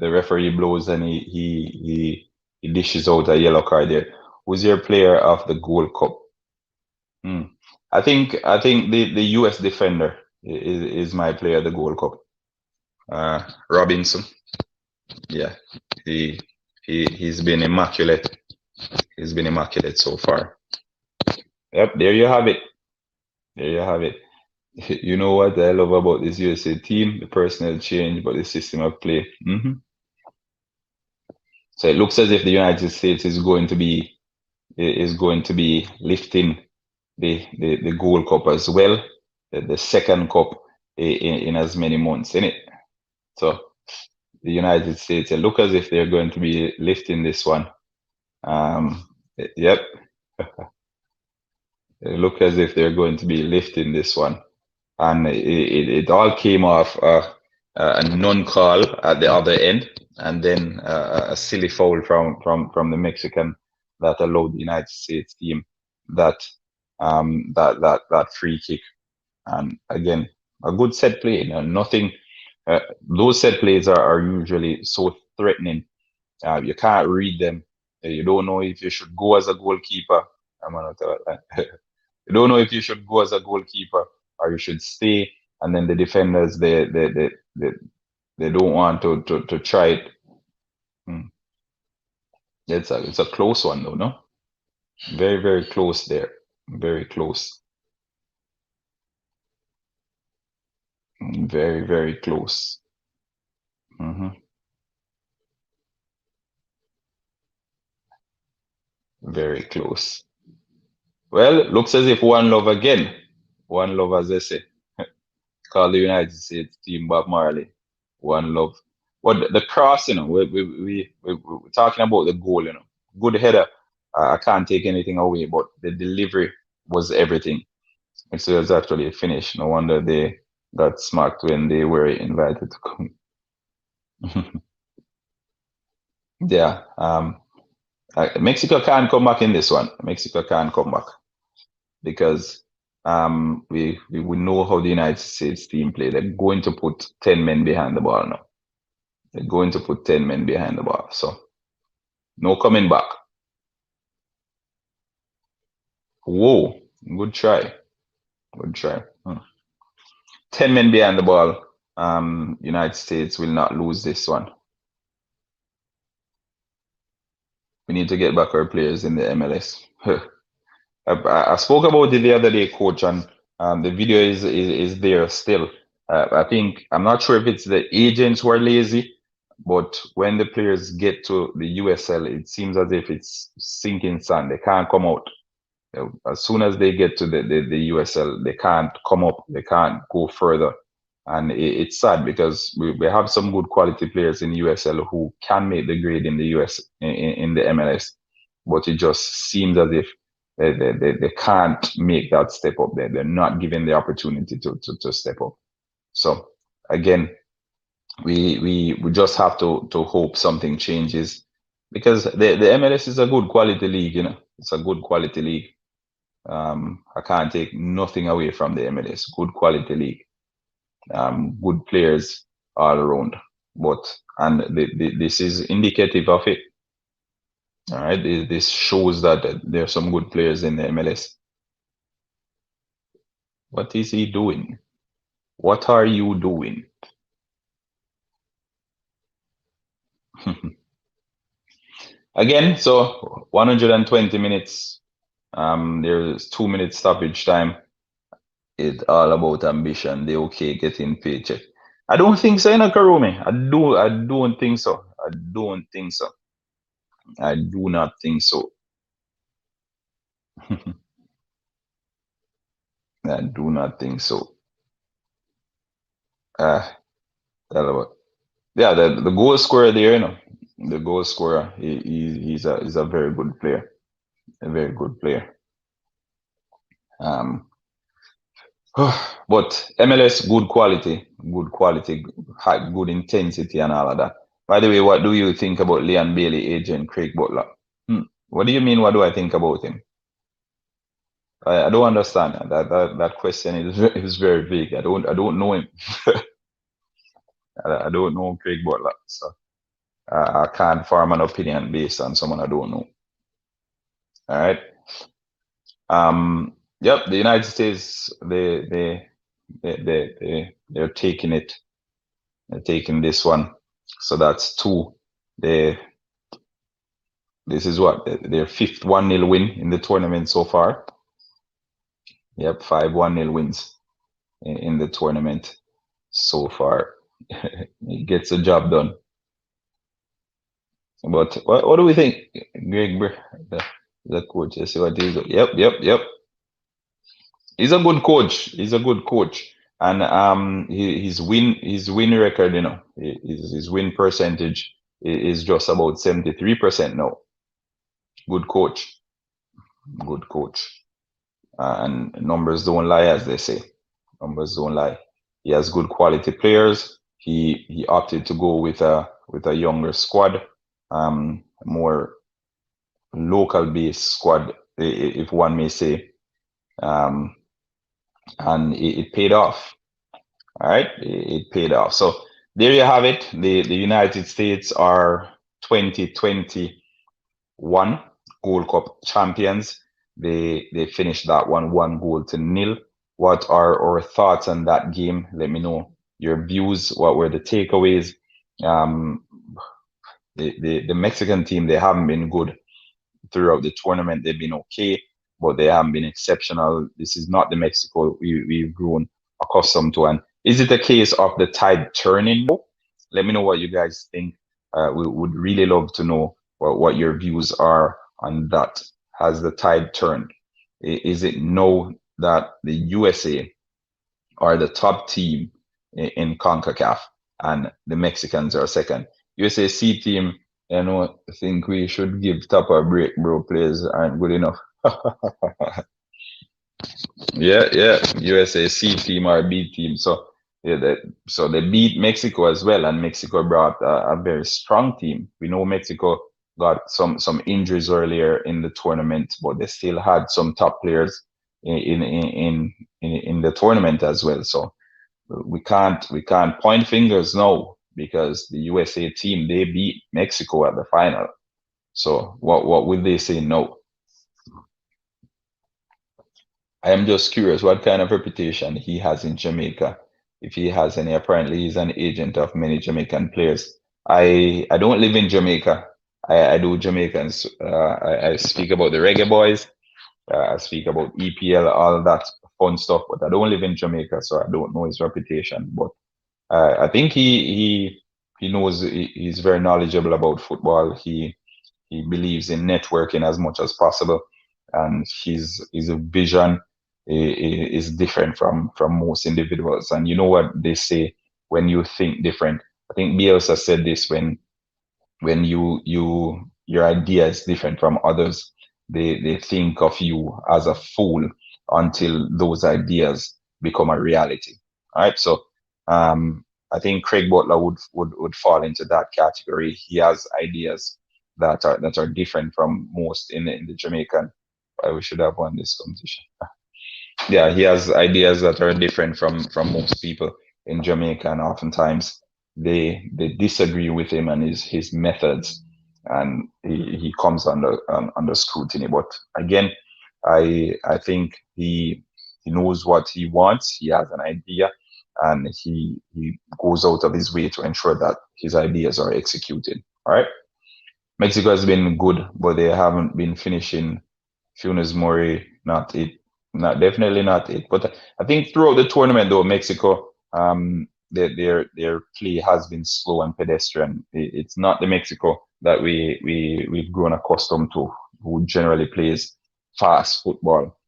A: the referee blows and he dishes out a yellow card there. Who's your player of the Gold Cup? I think the US defender is my player of the Gold Cup. Robinson. Yeah, he's been immaculate. He's been immaculate so far. Yep, there you have it. There you have it. You know what I love about this USA team? The personnel change, but the system of play. So it looks as if the United States is going to be lifting the Gold Cup as well, the second cup in as many months, in it. So the United States, it look as if they're going to be lifting this one. Yep. It look as if they're going to be lifting this one. And it all came off a non-call at the other end, and then a silly foul from the Mexican that allowed the United States team that free kick. And again, a good set play. Nothing. Those set plays are usually so threatening. You can't read them. You don't know if you should go as a goalkeeper. I'm gonna tell that. You don't know if you should go as a goalkeeper or you should stay. And then the defenders, they don't want to try it. It's a close one though, no? Very, very close there. Very close. Very, very close. Very close. Well, looks as if one love again. One love, as they say. Call the United States team Bob Marley. One love. But the cross, we're talking about the goal, Good header. I can't take anything away, but the delivery was everything. And so it was actually a finish. No wonder they got smacked when they were invited to come. Yeah. Mexico can't come back in this one. Mexico can't come back because we know how the United States team play. They're going to put 10 men behind the ball now. They're going to put 10 men behind the ball. So no coming back. Whoa, good try. Good try. 10 men behind the ball. United States will not lose this one. We need to get back our players in the MLS. I spoke about it the other day, coach, and the video is there still. I think I'm not sure if it's the agents who are lazy, but when the players get to the USL, it seems as if it's sinking sand. They can't come out. As soon as they get to the USL, they can't come up. They can't go further, and it's sad because we have some good quality players in USL who can make the grade in the US in the MLS, but it just seems as if they can't make that step up there. They're not given the opportunity to step up. So again, we just have to hope something changes because the MLS is a good quality league, you know. It's a good quality league. I can't take nothing away from the MLS. Good quality league. Good players all around. But this is indicative of it. All right, this shows that there are some good players in the MLS. What is he doing? What are you doing? Again, so 120 minutes. There's 2 minutes stoppage time. It's all about ambition. They okay getting paycheck. I don't think so, you know, Karumi. I don't think so. I don't think so. I do not think so. I do not think so. Uh, tell about yeah, the goal scorer there, you know, the goal scorer. He's a very good player, a very good player. Um, but MLS good quality, high, good intensity, and all of that. By the way, what do you think about Leon Bailey agent Craig Butler? What do you mean? What do I think about him? I don't understand that question is very vague. I don't know him. I don't know Craig Butler, so I can't form an opinion based on someone I don't know. All right. Yep. The United States they're taking it. They're taking this one. So that's two. This is what their fifth 1-0 win in the tournament so far. Yep, 5 1-0 wins in the tournament so far. It gets the job done. But what do we think, Greg, the coach? You see what he's doing? Yep. He's a good coach. He's a good coach, and his win record, you know, his win percentage is just about 73% now. Good coach, good coach, and numbers don't lie, as they say. Numbers don't lie. He has good quality players. He opted to go with a younger squad, more local based squad, if one may say, and it paid off. All right, it paid off. So there you have it. The United States are 2021 Gold Cup champions. They finished that 1-1 What are our thoughts on that game? Let me know your views. What were the takeaways? Um, the Mexican team, they haven't been good throughout the tournament. They've been okay, but they haven't been exceptional. This is not the Mexico we've grown accustomed to. And is it a case of the tide turning? Let me know what you guys think. We would really love to know what your views are on that. Has the tide turned? Is it now that the USA are the top team in CONCACAF and the Mexicans are second? USA C team, I think we should give Top a break, bro. Players aren't good enough. Yeah. USA C team or B team. So so they beat Mexico as well, and Mexico brought a very strong team. We know Mexico got some injuries earlier in the tournament, but they still had some top players in the tournament as well. So we can't point fingers now because the USA team, they beat Mexico at the final. So what would they say no? I am just curious what kind of reputation he has in Jamaica. If he has any, apparently he's an agent of many Jamaican players. I don't live in Jamaica. I do Jamaicans. I speak about the Reggae Boys. I speak about EPL, all that fun stuff, but I don't live in Jamaica, so I don't know his reputation. But I think he knows he's very knowledgeable about football. He believes in networking as much as possible, and his vision is different from most individuals. And you know what they say, when you think different. I think Bielsa said this, when your idea is different from others, they think of you as a fool until those ideas become a reality. All right, so I think Craig Butler would fall into that category. He has ideas that are different from most in the Jamaican. We should have won this competition. Yeah, he has ideas that are different from most people in Jamaica, and oftentimes they disagree with him and his methods, and he comes under scrutiny. But again, I think he knows what he wants. He has an idea, and he goes out of his way to ensure that his ideas are executed. All right. Mexico has been good, but they haven't been finishing. Funes Mori, not it, not definitely not it. But I think throughout the tournament, though, Mexico, their play has been slow and pedestrian. It's not the Mexico that we've grown accustomed to, who generally plays fast football,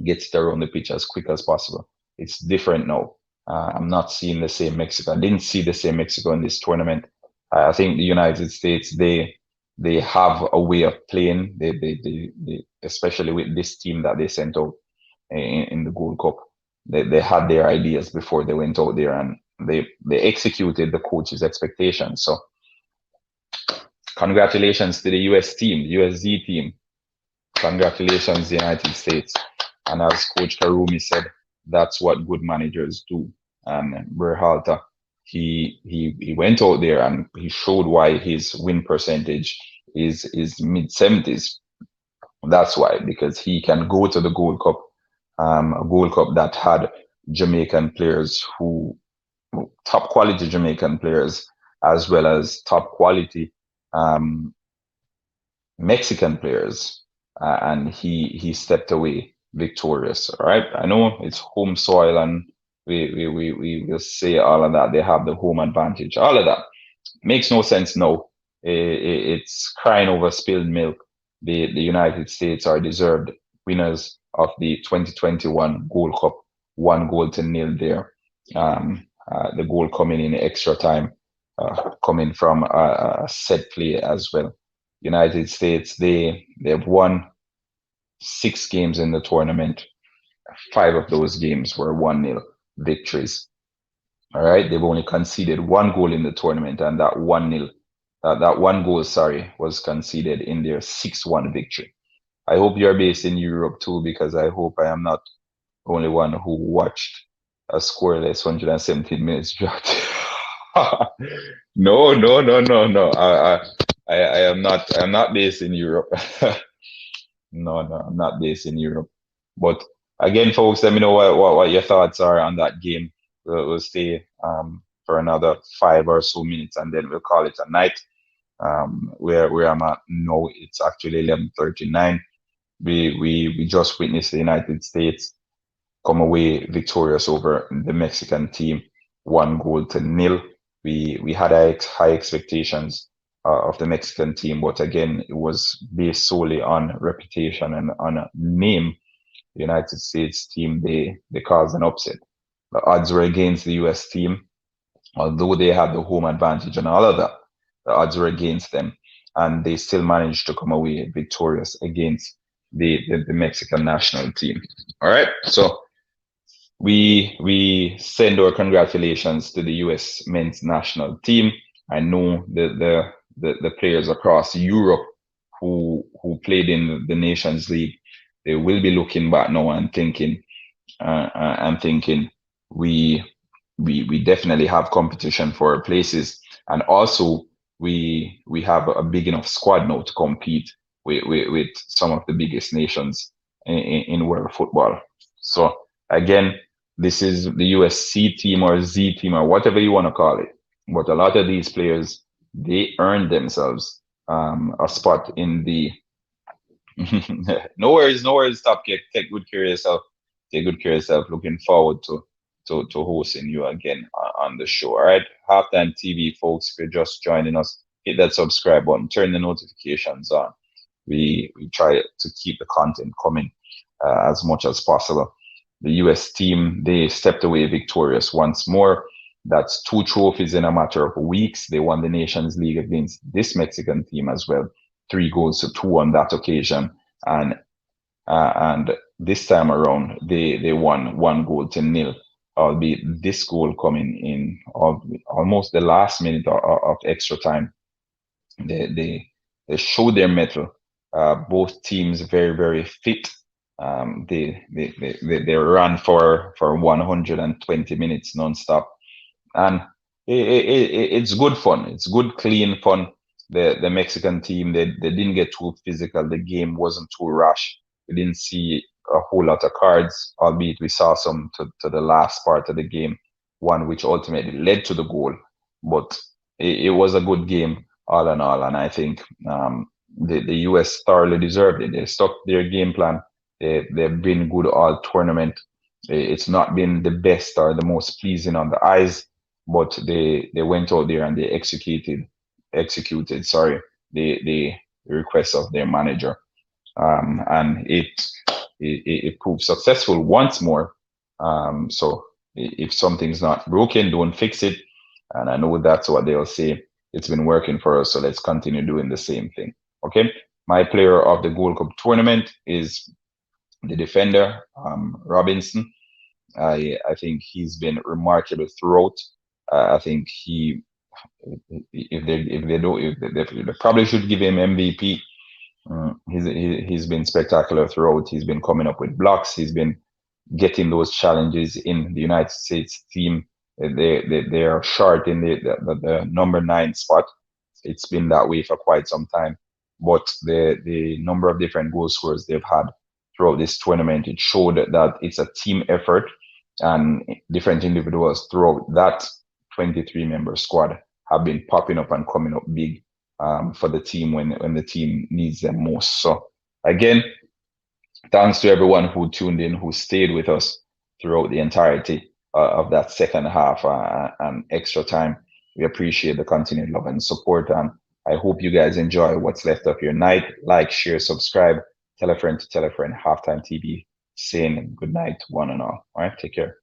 A: gets it around the pitch as quick as possible. It's different now. I'm not seeing the same Mexico. I didn't see the same Mexico in this tournament. I think the United States, they have a way of playing. They especially with this team that they sent out in the Gold Cup. They had their ideas before they went out there, and they executed the coach's expectations. So congratulations to the US team, the USD team. Congratulations, the United States. And as Coach Karumi said, that's what good managers do. And Berhalter, he went out there and he showed why his win percentage is mid 70s. That's why, because he can go to the Gold Cup, a Gold Cup that had Jamaican players who top quality Jamaican players, as well as top quality Mexican players, and he stepped away victorious. All right, I know it's home soil, and we will say all of that. They have the home advantage. All of that makes no sense now. It's crying over spilled milk. The United States are deserved winners of the 2021 Gold Cup. 1-0 there. The goal coming in extra time, coming from a set play as well. United States, they've won 6 games in the tournament. 5 of those games were 1-0 victories. All right, they've only conceded 1 goal in the tournament, and that 1-0, that 1 goal, sorry, was conceded in their 6-1 victory. I hope you're based in Europe too, because I hope I am not the only one who watched a scoreless 117 minutes drought. No, no, no, no, no. I am not. I'm not based in Europe. No, no, I'm not based in Europe. But again, folks, let me know what your thoughts are on that game. We'll stay for another 5 or so minutes, and then we'll call it a night. Where I'm at now, it's actually 11:39. We just witnessed the United States come away victorious over the Mexican team, 1-0. We had high expectations of the Mexican team, but again, it was based solely on reputation and on a name. The United States team, they caused an upset. The odds were against the US team, although they had the home advantage and all of that. The odds were against them, and they still managed to come away victorious against the Mexican national team. All right, so we send our congratulations to the U.S. men's national team. I know the players across Europe who played in the Nations League, they will be looking back now and thinking we definitely have competition for places, and also we have a big enough squad now to compete with some of the biggest nations in world football. So again, this is the USC team or Z team or whatever you want to call it. But a lot of these players, they earned themselves a spot in the. No worries, no worries. Stop. Take good care of yourself. Take good care of yourself. Looking forward to hosting you again on the show. All right, Halftime TV folks. If you're just joining us, hit that subscribe button. Turn the notifications on. We try to keep the content coming as much as possible. The US team, they stepped away victorious once more. That's 2 trophies in a matter of weeks. They won the Nations League against this Mexican team as well. 3-2 on that occasion. And this time around, they won 1-0, albeit this goal coming in almost the last minute of extra time. They showed their mettle. Both teams very, very fit. They ran for 120 minutes nonstop, and it's good fun. It's good, clean fun. The Mexican team, they didn't get too physical. The game wasn't too rash. We didn't see a whole lot of cards, albeit we saw some to the last part of the game, one which ultimately led to the goal. But it was a good game all in all, and I think the US thoroughly deserved it. They stuck their game plan. They've been good all tournament. It's not been the best or the most pleasing on the eyes, but they went out there and they executed the request of their manager, and it proved successful once more. So if something's not broken, don't fix it, and I know that's what they'll say. It's been working for us, so let's continue doing the same thing. Okay, my player of the Gold Cup tournament is the defender, Robinson. I think he's been remarkable throughout. I think if they probably should give him MVP. He's been spectacular throughout. He's been coming up with blocks. He's been getting those challenges in the United States team. They are short in the number 9 spot. It's been that way for quite some time. But the number of different goal scorers they've had throughout this tournament, it showed that it's a team effort, and different individuals throughout that 23-member squad have been popping up and coming up big for the team when the team needs them most. So again, thanks to everyone who tuned in, who stayed with us throughout the entirety of that second half and extra time. We appreciate the continued love and support, and I hope you guys enjoy what's left of your night. Like, share, subscribe, tell a friend to tell a friend. Halftime TV saying good night to one and all. All right, take care.